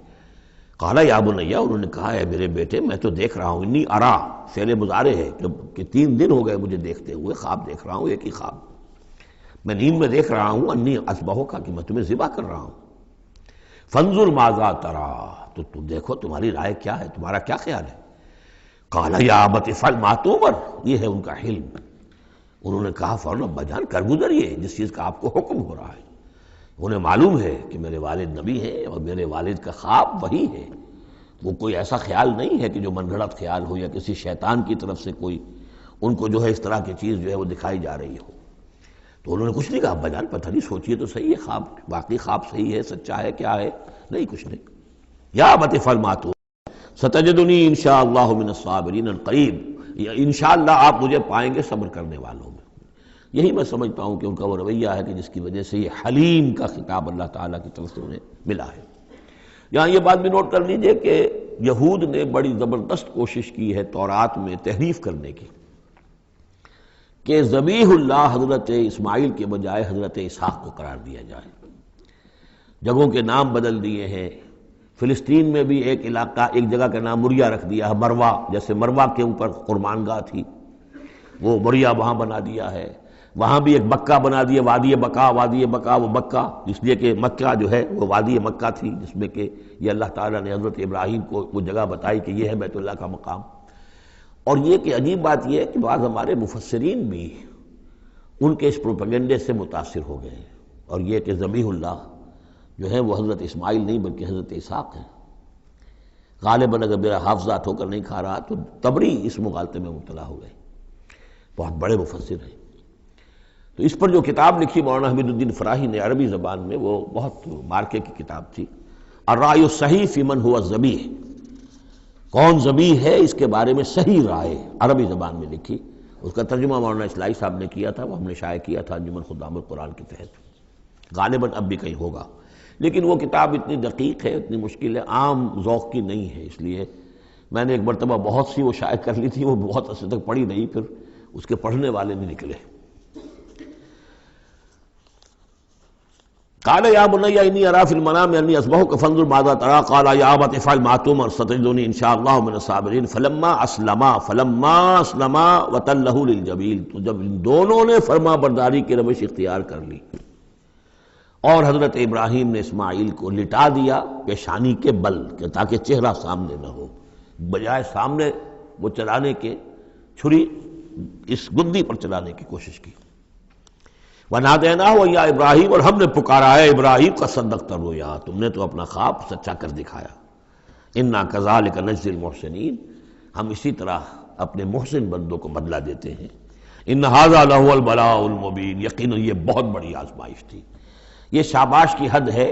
A: قال یا بنی، انہوں نے کہا ہے میرے بیٹے میں تو دیکھ رہا ہوں، انی ارا فعل مضارع ہے کہ 3 دن ہو گئے مجھے دیکھتے ہوئے، خواب دیکھ رہا ہوں، ایک ہی خواب، میں نیند میں دیکھ رہا ہوں، انی اذبحک کہ میں تمہیں ذبح کر رہا ہوں، فانظر ماذا تری، تو تم دیکھو تمہاری رائے کیا ہے، تمہارا کیا خیال ہے۔ قال یا ابت افعل ما تؤمر، یہ ہے ان کا حلم، انہوں نے کہا فوراً ابا جان کر گزریے جس چیز کا آپ کو حکم ہو رہا ہے، انہیں معلوم ہے کہ میرے والد نبی ہیں اور میرے والد کا خواب وہی ہے، وہ کوئی ایسا خیال نہیں ہے کہ جو من گھڑت خیال ہو یا کسی شیطان کی طرف سے کوئی ان کو جو ہے اس طرح کی چیز جو ہے وہ دکھائی جا رہی ہو۔ تو انہوں نے کچھ نہیں کہا، ابا جان پتہ نہیں سوچئے تو صحیح ہے، خواب باقی خواب صحیح ہے، سچا ہے، کیا ہے، نہیں کچھ نہیں۔ یا ابت افعل ما تؤمر ستجدنی انشاءاللہ من الصابرین قریب، انشاءاللہ آپ مجھے پائیں گے صبر کرنے والوں میں۔ یہی میں سمجھتا ہوں کہ ان کا وہ رویہ ہے کہ جس کی وجہ سے یہ حلیم کا خطاب اللہ تعالیٰ کی طرف سے انہیں ملا ہے۔ یہاں یہ بات بھی نوٹ کر لیجئے کہ یہود نے بڑی زبردست کوشش کی ہے تورات میں تحریف کرنے کی، کہ ذبیح اللہ حضرت اسماعیل کے بجائے حضرت اسحاق کو قرار دیا جائے، جگہوں کے نام بدل دیے ہیں، فلسطین میں بھی ایک علاقہ، ایک جگہ کا نام مریا رکھ دیا ہے، مروا، جیسے مروا کے اوپر قربان گاہ تھی وہ مریا وہاں بنا دیا ہے، وہاں بھی ایک مکہ بنا دیا، وادی بقا، وادی بقا وہ مکہ، اس لیے کہ مکہ جو ہے وہ وادی مکہ تھی، جس میں کہ یہ اللہ تعالیٰ نے حضرت ابراہیم کو وہ جگہ بتائی کہ یہ ہے بیت اللہ کا مقام۔ اور یہ کہ عجیب بات یہ ہے کہ بعض ہمارے مفسرین بھی ان کے اس پروپیگنڈے سے متاثر ہو گئے ہیں، اور یہ کہ ذبیح اللہ جو ہے وہ حضرت اسماعیل نہیں بلکہ حضرت اسحاق ہے۔ غالباً اگر میرا حافظہ ہو کر نہیں کھا رہا تو تبری اس مغالطے میں مبتلا ہو گئے، بہت بڑے مفسر ہیں۔ تو اس پر جو کتاب لکھی مولانا حمید الدین فراہی نے عربی زبان میں، وہ بہت مارکے کی کتاب تھی، الرائے الصحیح فی من ہوا ذبیح، کون ذبیح ہے اس کے بارے میں صحیح رائے، عربی زبان میں لکھی، اس کا ترجمہ مولانا اصلاحی صاحب نے کیا تھا، وہ ہم نے شائع کیا تھا انجمن خدام القرآن کے تحت، غالباً اب بھی کہیں ہوگا، لیکن وہ کتاب اتنی دقیق ہے، اتنی مشکل ہے، عام ذوق کی نہیں ہے، اس لیے میں نے ایک مرتبہ بہت سی وہ شائع کر لی تھی، وہ بہت عرصے تک پڑھی نہیں، پھر اس کے پڑھنے والے نہیں نکلے۔ قال یا بنی انی اری فی المنام انی اذبحک فانظر ماذا تری قال یا ابت افعل ما تؤمر ستجدنی ان شاء اللہ من الصابرین فلما اسلما وتلہ للجبین، تو جب ان دونوں نے فرما برداری کی روش اختیار کر لی اور حضرت ابراہیم نے اسماعیل کو لٹا دیا پیشانی کے بل کہ تاکہ چہرہ سامنے نہ ہو، بجائے سامنے وہ چلانے کے چھری اس گدی پر چلانے کی کوشش کی۔ وَنَادَيْنَاهُ يَا ابراہیم، اور ہم نے پکارا ہے ابراہیم کا صدقت الرؤیا، تم نے تو اپنا خواب سچا کر دکھایا۔ اِنَّا كَذَلِكَ نَجْزِي الْمُحْسِنِينَ، ہم اسی طرح اپنے محسن بندوں کو بدلہ دیتے ہیں۔ إِنَّ هَذَا لَهُوَ الْبَلَاءُ الْمُبِينُ، یقیناً یہ بہت بڑی آزمائش تھی۔ یہ شاباش کی حد ہے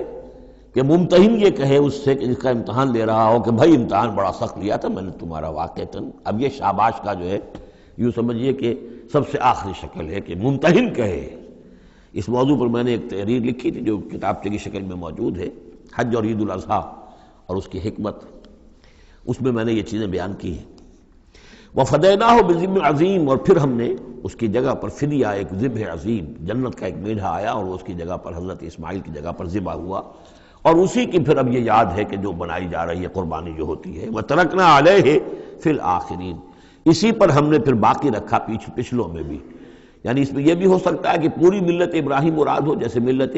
A: کہ ممتحن یہ کہے اس سے کہ جس کا امتحان لے رہا ہو کہ بھائی امتحان بڑا سخت لیا تھا میں نے تمہارا واقعتاً، اب یہ شاباش کا جو ہے یوں سمجھیے کہ سب سے آخری شکل ہے کہ ممتحن کہے۔ اس موضوع پر میں نے ایک تحریر لکھی تھی جو کتابچے کی شکل میں موجود ہے، حج اور عید الاضحیٰ اور اس کی حکمت، اس میں نے یہ چیزیں بیان کی ہیں۔ وَفَدَيْنَاهُ بِذِبْحٍ عَظِيمٍ، اور پھر ہم نے اس کی جگہ پر فدیہ ایک ذبح عظیم، جنت کا ایک میڑھا آیا اور اس کی جگہ پر حضرت اسماعیل کی جگہ پر ذبح ہوا، اور اسی کی پھر اب یہ یاد ہے کہ جو بنائی جا رہی ہے قربانی جو ہوتی ہے۔ وَتَرَكْنَا عَلَيْهِ فِي الْآخِرِينَ، اسی پر ہم نے پھر باقی رکھا پچھلوں میں بھی، یعنی اس میں یہ بھی ہو سکتا ہے کہ پوری ملت ابراہیم مراد ہو، جیسے ملت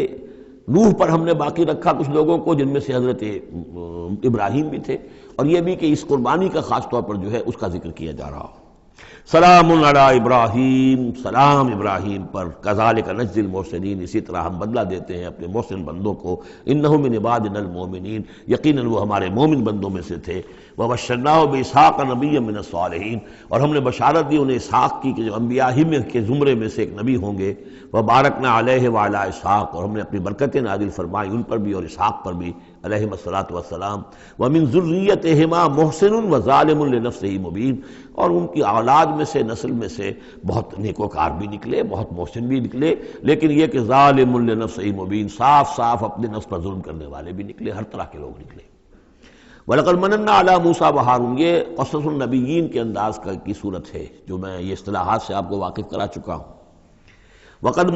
A: نوح پر ہم نے باقی رکھا کچھ لوگوں کو جن میں سے حضرت ابراہیم بھی تھے، اور یہ بھی کہ اس قربانی کا خاص طور پر جو ہے اس کا ذکر کیا جا رہا ہو۔ سلام علی ابراہیم، سلام ابراہیم پر، کذالک نجزی المحسنین، اسی طرح ہم بدلہ دیتے ہیں اپنے محسن بندوں کو، انہ من عبادنا المؤمنین، یقیناً وہ ہمارے مومن بندوں میں سے تھے۔ وبشرناہ باسحاق نبیا من الصالحین، اور ہم نے بشارت دی انہیں اسحاق کی کہ جو انبیاء ہی میں کے زمرے میں سے ایک نبی ہوں گے۔ وبارکنا علیہ وعلی اسحاق، اور ہم نے اپنی برکتیں نازل فرمائی ان پر بھی اور اسحاق پر بھی علیہم الصلاۃ والسلام۔ ومن ذریتہما محسن وظالم لنفسہ مبین، اور ان کی اولاد میں سے نسل میں سے بہت نیکوکار بھی نکلے، بہت محسن بھی نکلے، لیکن یہ کہ ظالم لنفسہ مبین، صاف صاف اپنے نفس پر ظلم کرنے والے بھی نکلے، ہر طرح کے لوگ نکلے۔ وَلَقَدْ مَنَنَّا عَلَىٰ مُوسَىٰ وَهَارُونَ، یہ قصص النبیین کے انداز کی صورت ہے جو میں یہ اصطلاحات سے آپ کو واقف کرا چکا ہوں۔ وَلَقَدْ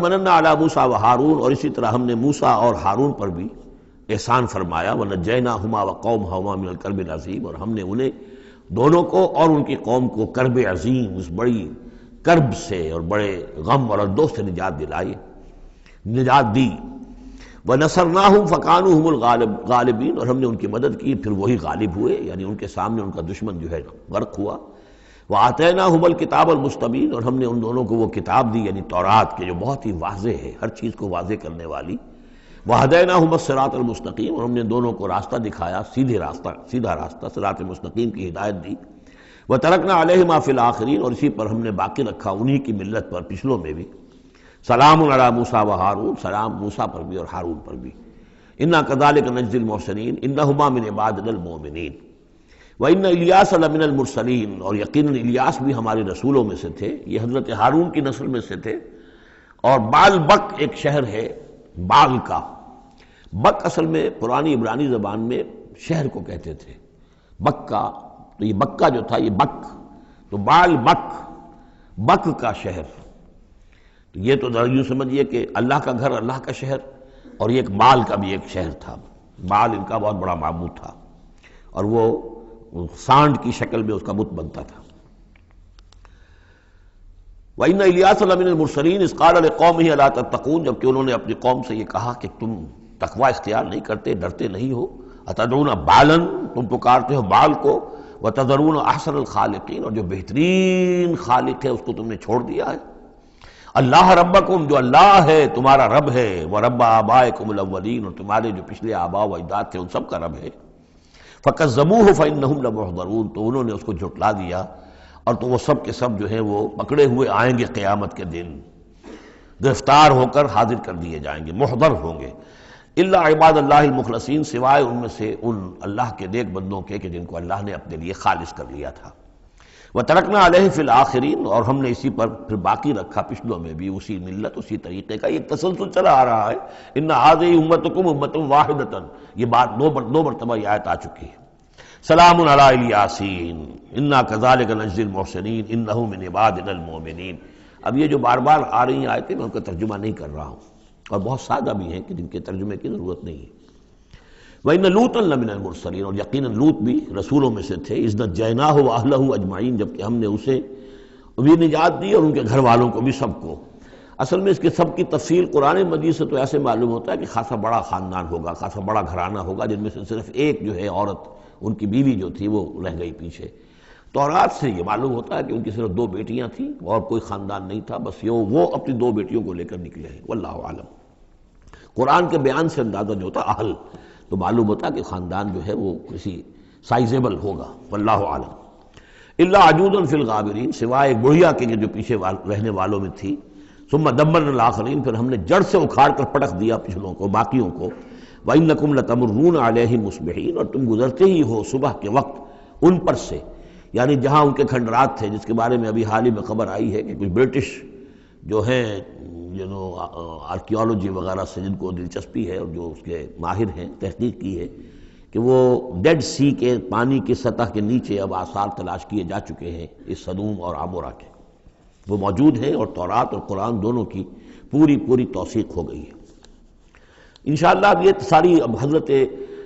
A: مَنَنَّا عَلَىٰ مُوسَىٰ وَهَارُونَ، اور اسی طرح ہم نے موسیٰ اور ہارون پر بھی احسان فرمایا۔ وَنَجَّيْنَاهُمَا وَقَوْمَهُمَا مِنَ الْكَرْبِ الْعَظِيمِ، اور ہم نے انہیں دونوں کو اور ان کی قوم کو کرب عظیم، اس بڑی کرب سے اور بڑے غم اور اردو سے نجات دلائی، نجات دی۔ وَنَصَرْنَاهُمْ فَكَانُوا هُمُ الْغَالِبِينَ، اور ہم نے ان کی مدد کی پھر وہی غالب ہوئے، یعنی ان کے سامنے ان کا دشمن جو ہے غرق ہوا۔ وَآتَيْنَاهُمُ الْكِتَابَ الْمُسْتَبِينَ، اور ہم نے ان دونوں کو وہ کتاب دی یعنی تورات کے جو بہت ہی واضح ہے، ہر چیز کو واضح کرنے والی۔ وَهَدَيْنَاهُمَ الصِّرَاطَ الْمُسْتَقِيمَ، اور ہم نے دونوں کو راستہ دکھایا، سیدھا راستہ صراط مستقیم کی ہدایت دی۔ وَتَرَكْنَا عَلَيْهِمَا فِي الْآخِرِينَ، اور اسی پر ہم نے باقی رکھا انہی کی ملت پر پچھلوں میں بھی۔ سلام علی موسیٰ وہارون، سلام موسیٰ پر بھی اور ہارون پر بھی۔ انا کذالک نجزی المحسنین انہما من عبادنا المؤمنین وان الیاس لمن المرسلین، اور یقیناً الیاس بھی ہمارے رسولوں میں سے تھے، یہ حضرت ہارون کی نسل میں سے تھے۔ اور بال بک ایک شہر ہے بال کا، بک اصل میں پرانی عبرانی زبان میں شہر کو کہتے تھے، بکہ، تو یہ بکہ جو تھا یہ بک، تو بال بک، بک کا شہر، تو یہ تو یوں سمجھیے کہ اللہ کا گھر، اللہ کا شہر، اور یہ ایک بال کا بھی ایک شہر تھا، بال ان کا بہت بڑا معبود تھا، اور وہ سانڈ کی شکل میں اس کا بت بنتا تھا۔ وَإِنَّ إِلْيَاسَ لَمِنَ الْمُرْسَلِينَ إِذْ قَالَ لِقَوْمِهِ أَلَا تَتَّقُونَ، جبکہ انہوں نے اپنی قوم سے یہ کہا کہ تم تقوی اختیار نہیں کرتے، ڈرتے نہیں ہو۔ أَتَدْعُونَ بَالًا، تم پکارتے ہو بال کو، وَتَذَرُونَ أَحْسَنَ الْخَالِقِينَ، اور جو بہترین خالق ہے اس کو تم نے چھوڑ دیا ہے۔ اللہ ربکم، جو اللہ ہے تمہارا رب ہے، وَرَبَّ آبائکم الأولین، اور تمہارے جو پچھلے آباء و اجداد تھے ان سب کا رب ہے۔ فَكَذَّبُوهُ فَإِنَّهُمْ لَمُحْضَرُونَ، تو انہوں نے اس کو جھٹلا دیا، اور تو وہ سب کے سب جو ہیں وہ پکڑے ہوئے آئیں گے قیامت کے دن، گرفتار ہو کر حاضر کر دیے جائیں گے، محضر ہوں گے۔ الا عباد اللہ المخلصین، سوائے ان میں سے ان اللہ کے نیک بندوں کے کہ جن کو اللہ نے اپنے لیے خالص کر لیا تھا۔ وَتَرَكْنَا عَلَيْهِ فِي الْآخِرِينَ، اور ہم نے اسی پر پھر باقی رکھا پچھلوں میں بھی اسی ملت، اسی طریقے کا ایک تسلسل چلا آ رہا ہے۔ ان هذه امتکم امۃ واحدۃ، یہ بات دو مرتبہ یہ آیت آ چکی ہے۔ سلام علی الیاسین انا کذالک نجزی المحسنین انہ من عبادنا المؤمنین۔ اب یہ جو بار بار آ رہی ہیں آیتیں میں ان کا ترجمہ نہیں کر رہا ہوں، اور بہت سادہ بھی ہیں کہ جن کے ترجمے کی ضرورت نہیں ہے۔ وَإِنَّ لُوطًا لَمِنَ الْمُرْسَلِينَ، اور یقیناً لوط بھی رسولوں میں سے تھے، اِذْ نَجَّيْنَاهُ وَأَهْلَهُ أَجْمَعِينَ، جبکہ ہم نے اسے بھی نجات دی اور ان کے گھر والوں کو بھی، سب کو۔ اصل میں اس کے سب کی تفصیل قرآن مجید سے تو ایسے معلوم ہوتا ہے کہ خاصا بڑا خاندان ہوگا، خاصا بڑا گھرانہ ہوگا، جن میں سے صرف ایک جو ہے عورت، ان کی بیوی جو تھی وہ رہ گئی پیچھے۔ تورات سے یہ معلوم ہوتا ہے کہ ان کی صرف 2 بیٹیاں تھیں اور کوئی خاندان نہیں تھا، بس وہ اپنی 2 بیٹیوں کو لے کر نکلے ہیں، واللہ عالم۔ قرآن کے بیان سے اندازہ جو ہوتا اہل، تو معلوم ہوتا کہ خاندان جو ہے وہ کسی سائزیبل ہوگا، واللہ عالم۔ الا عجوزا فی الغابرین، سوائے ایک بڑھیا کے جو پیچھے رہنے والوں میں تھی۔ ثم دمرنا الاخرین، پھر ہم نے جڑ سے اکھاڑ کر پٹک دیا پچھلوں کو، باقیوں کو۔ وانکم لتمرون علیہم مصبحین، اور تم گزرتے ہی ہو صبح کے وقت ان پر سے، یعنی جہاں ان کے کھنڈرات تھے، جس کے بارے میں ابھی حال ہی میں خبر آئی ہے کہ کچھ برٹش جو ہیں آرکیالوجی وغیرہ سے جن کو دلچسپی ہے اور جو اس کے ماہر ہیں، تحقیق کی ہے کہ وہ ڈیڈ سی کے پانی کی سطح کے نیچے اب آثار تلاش کیے جا چکے ہیں اس سدوم اور عمورہ کے، وہ موجود ہیں، اور تورات اور قرآن دونوں کی پوری توثیق ہو گئی ہے۔ انشاءاللہ اب یہ ساری اب حضرت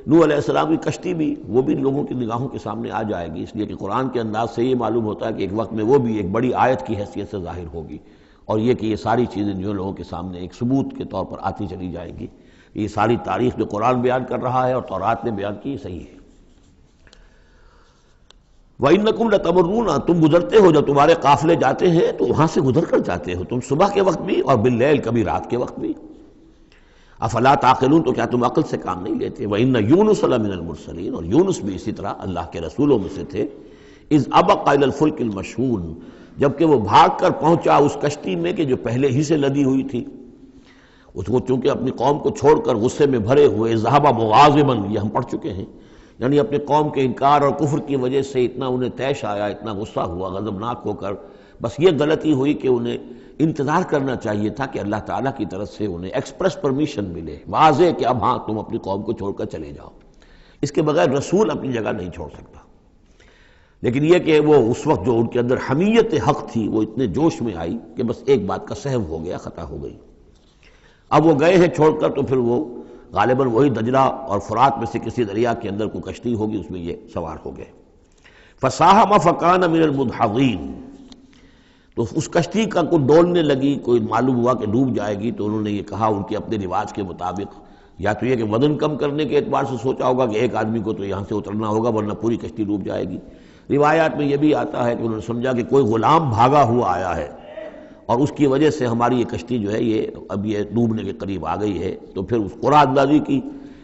A: نوح علیہ السلام کی کشتی بھی، وہ بھی لوگوں کی نگاہوں کے سامنے آ جائے گی، اس لیے کہ قرآن کے انداز سے یہ معلوم ہوتا ہے کہ ایک وقت میں وہ بھی ایک بڑی آیت کی حیثیت سے ظاہر ہوگی، اور یہ کہ یہ ساری چیزیں جو لوگوں کے سامنے ایک ثبوت کے طور پر آتی چلی جائیں گی، یہ ساری تاریخ جو قرآن بیان کر رہا ہے اور تورات نے بیان کی صحیح ہے۔ وَإِنَّكُمْ لَتَمُرُّونَ، تم گزرتے ہو، جب تمہارے قافلے جاتے ہیں تو وہاں سے گزر کر جاتے ہو، تم صبح کے وقت بھی اور باللیل، کبھی رات کے وقت بھی۔ افلا تعقلون، تو کیا تم عقل سے کام نہیں لیتے؟ وَإِنَّ يُونُسَ لَمِنَ الْمُرْسَلِينَ، اور یونس بھی اسی طرح اللہ کے رسولوں میں سے تھے۔ اِذْ أَبَقَ إِلَى الْفُلْكِ الْمَشْحُونِ، جبکہ وہ بھاگ کر پہنچا اس کشتی میں کہ جو پہلے ہی سے لدی ہوئی تھی، اس کو چونکہ اپنی قوم کو چھوڑ کر غصے میں بھرے ہوئے، ذهب مغاضبا، یہ ہم پڑھ چکے ہیں، یعنی اپنے قوم کے انکار اور کفر کی وجہ سے اتنا انہیں طیش آیا، اتنا غصہ ہوا، غضبناک ہو کر، بس یہ غلطی ہوئی کہ انہیں انتظار کرنا چاہیے تھا کہ اللہ تعالیٰ کی طرف سے انہیں ایکسپریس پرمیشن ملے، واضح کہ اب ہاں تم اپنی قوم کو چھوڑ کر چلے جاؤ۔ اس کے بغیر رسول اپنی جگہ نہیں چھوڑ سکتا، لیکن یہ کہ وہ اس وقت جو ان کے اندر حمیت حق تھی وہ اتنے جوش میں آئی کہ بس ایک بات کا سہو ہو گیا، خطا ہو گئی۔ اب وہ گئے ہیں چھوڑ کر، تو پھر وہ غالباً وہی دجلہ اور فرات میں سے کسی دریا کے اندر کوئی کشتی ہوگی، اس میں یہ سوار ہو گئے۔ فَسَاهَمَ فَكَانَ مِنَ الْمُدْحَضِينَ، تو اس کشتی کا کوئی ڈولنے لگی، کوئی معلوم ہوا کہ ڈوب جائے گی، تو انہوں نے یہ کہا ان کے اپنے رواج کے مطابق، یا تو یہ کہ وزن کم کرنے کے اعتبار سے سوچا ہوگا کہ ایک آدمی کو تو یہاں سے اترنا ہوگا ورنہ پوری کشتی ڈوب جائے گی۔ روایات میں یہ بھی آتا ہے کہ انہوں نے سمجھا کہ کوئی غلام بھاگا ہوا آیا ہے اور اس کی وجہ سے ہماری یہ کشتی جو ہے یہ اب یہ ڈوبنے کے قریب آ گئی ہے، تو پھر اس قرآن اندازی کی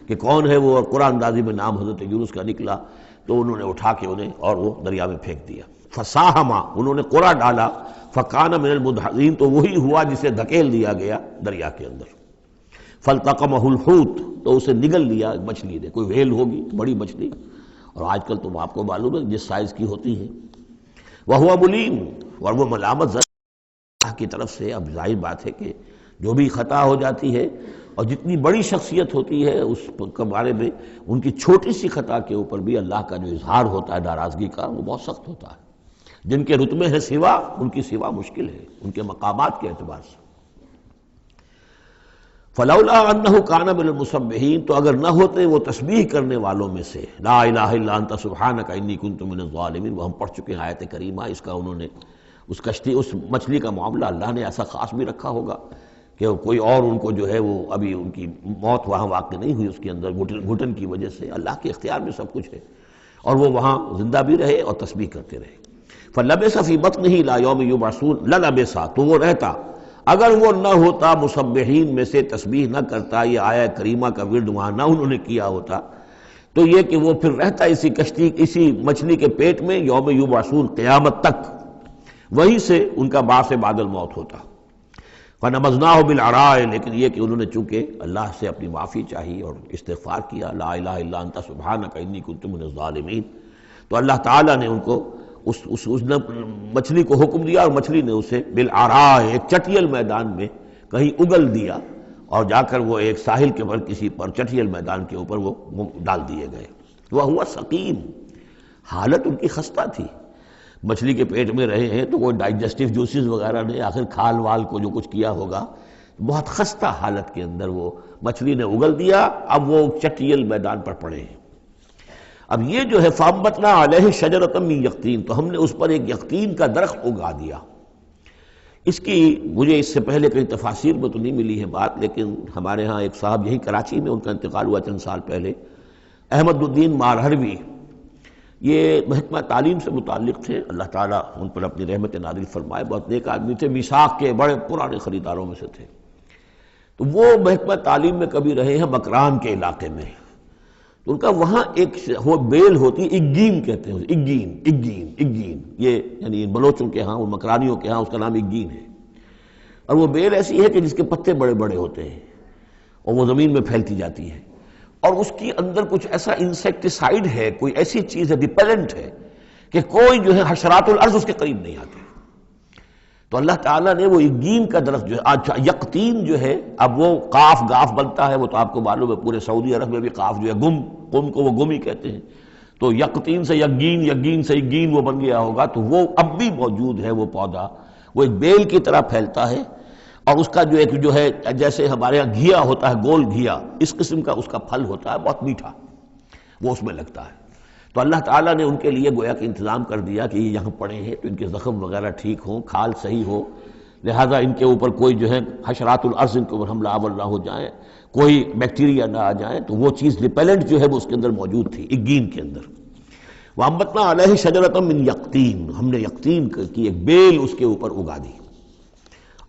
A: کہ کون ہے وہ، اور قرآن اندازی میں نام حضرت یونس کا نکلا، تو انہوں نے اٹھا کے انہیں اور وہ دریا میں پھینک دیا۔ فساہما، انہوں نے قرآ ڈالا، فکان من المدحضین، تو وہی ہوا جسے دھکیل دیا گیا دریا کے اندر۔ فالتقمہ الحوت، تو اسے نگل لیا مچھلی نے، کوئی ویل ہوگی بڑی مچھلی، اور آج کل تو آپ کو معلوم ہے جس سائز کی ہوتی ہیں۔ وہو ملیم، اور وہ ملامت اللہ کی طرف سے۔ اب ظاہر بات ہے کہ جو بھی خطا ہو جاتی ہے اور جتنی بڑی شخصیت ہوتی ہے اس کے بارے میں ان کی چھوٹی سی خطا کے اوپر بھی اللہ کا جو اظہار ہوتا ہے ناراضگی کا، وہ بہت سخت ہوتا ہے۔ جن کے رتبے ہے سوا، ان کی سوا مشکل ہے ان کے مقامات کے اعتبار سے۔ فلولا انہ کان من المسبحین، تو اگر نہ ہوتے وہ تسبیح کرنے والوں میں سے، لا الہ الا انت سبحانک انی کنت من الظالمین، وہ ہم پڑھ چکے ہیں آیت کریمہ۔ اس کا انہوں نے اس کشتی، اس مچھلی کا معاملہ اللہ نے ایسا خاص بھی رکھا ہوگا کہ کوئی اور ان کو جو ہے وہ ابھی ان کی موت وہاں واقع نہیں ہوئی، اس کے اندر گھٹن کی وجہ سے، اللہ کے اختیار میں سب کچھ ہے، اور وہ وہاں زندہ بھی رہے اور تسبیح کرتے رہے۔ فلبث فی بطنہ الی یوم یبعثون، للبث، تو وہ رہتا، اگر وہ نہ ہوتا مسبحین میں سے، تسبیح نہ کرتا، یہ آیہ کریمہ کا ورد وہاں نہ انہوں نے کیا ہوتا، تو یہ کہ وہ پھر رہتا اسی کشتی، اسی مچھلی کے پیٹ میں، یوم یبعثون، قیامت تک، وہیں سے ان کا بعث بعد الموت ہوتا۔ فنبذناہ بالعراء، لیکن یہ کہ انہوں نے چونکہ اللہ سے اپنی معافی چاہی اور استغفار کیا، لا الہ الا انت سبحانک انی کنت من الظالمین، تو اللہ تعالیٰ نے ان کو اس مچھلی کو حکم دیا، اور مچھلی نے اسے بالعراء، ایک چٹیل میدان میں کہیں اگل دیا، اور جا کر وہ ایک ساحل کے پر کسی پر چٹیل میدان کے اوپر وہ ڈال دیے گئے۔ وہو سقیم، حالت ان کی خستہ تھی، مچھلی کے پیٹ میں رہے ہیں تو کوئی ڈائجسٹو جوسز وغیرہ نے آخر کھال وال کو جو کچھ کیا ہوگا، بہت خستہ حالت کے اندر وہ مچھلی نے اگل دیا، اب وہ چٹیل میدان پر پڑے ہیں۔ اب یہ جو ہے فَأَنبَتْنَا عَلَيْهِ شَجَرَةً مِّن یقطین، تو ہم نے اس پر ایک یقطین کا درخت اگا دیا۔ اس کی مجھے اس سے پہلے کئی تفاسیر میں تو نہیں ملی ہے بات، لیکن ہمارے ہاں ایک صاحب یہی کراچی میں، ان کا انتقال ہوا چند سال پہلے، احمد الدین مارہروی، یہ محکمہ تعلیم سے متعلق تھے، اللہ تعالیٰ ان پر اپنی رحمت نازل فرمائے، بہت نیک آدمی تھے، میثاق کے بڑے پرانے خریداروں میں سے تھے۔ تو وہ محکمہ تعلیم میں کبھی رہے ہیں مکران کے علاقے میں، تو ان کا وہاں ایک وہ بیل ہوتی ہے، اگین کہتے ہیں، اگین، یہ یعنی بلوچوں کے ہاں اور مکرانیوں کے ہاں اس کا نام اگین ہے، اور وہ بیل ایسی ہے کہ جس کے پتے بڑے بڑے ہوتے ہیں اور وہ زمین میں پھیلتی جاتی ہے، اور اس کی اندر کچھ ایسا انسیکٹیسائیڈ ہے، کوئی ایسی چیز ہے، ریپیلنٹ ہے، کہ کوئی جو ہے حشرات الارض اس کے قریب نہیں آتے۔ تو اللہ تعالیٰ نے وہ اگین کا درخت جو ہے، یقطین جو ہے، اب وہ قاف گاف بنتا ہے، وہ تو آپ کو معلوم ہے پورے سعودی عرب میں بھی قاف جو ہے قم کو وہ گم ہی کہتے ہیں، تو یقطین سے یقین، یقین سے اگین وہ بن گیا ہوگا، تو وہ اب بھی موجود ہے، وہ پودا وہ ایک بیل کی طرح پھیلتا ہے، اور اس کا جو ایک جو ہے جیسے ہمارے یہاں گھیا ہوتا ہے، گول گھیا، اس قسم کا اس کا پھل ہوتا ہے، بہت میٹھا، وہ اس میں لگتا ہے۔ تو اللہ تعالیٰ نے ان کے لیے گویا کہ انتظام کر دیا کہ یہ یہاں پڑے ہیں تو ان کے زخم وغیرہ ٹھیک ہوں، کھال صحیح ہو، لہذا ان کے اوپر کوئی جو ہے حشرات الارض ان کے اوپر حملہ آور نہ ہو جائیں، کوئی بیکٹیریا نہ آ جائیں، تو وہ چیز ریپیلنٹ جو ہے وہ اس کے اندر موجود تھی اگین کے اندر۔ وَأَنبَتْنَا عَلَيْهِ شَجَرَةً مِّن یقطین، ہم نے یقطین کی ایک بیل اس کے اوپر اگا دی۔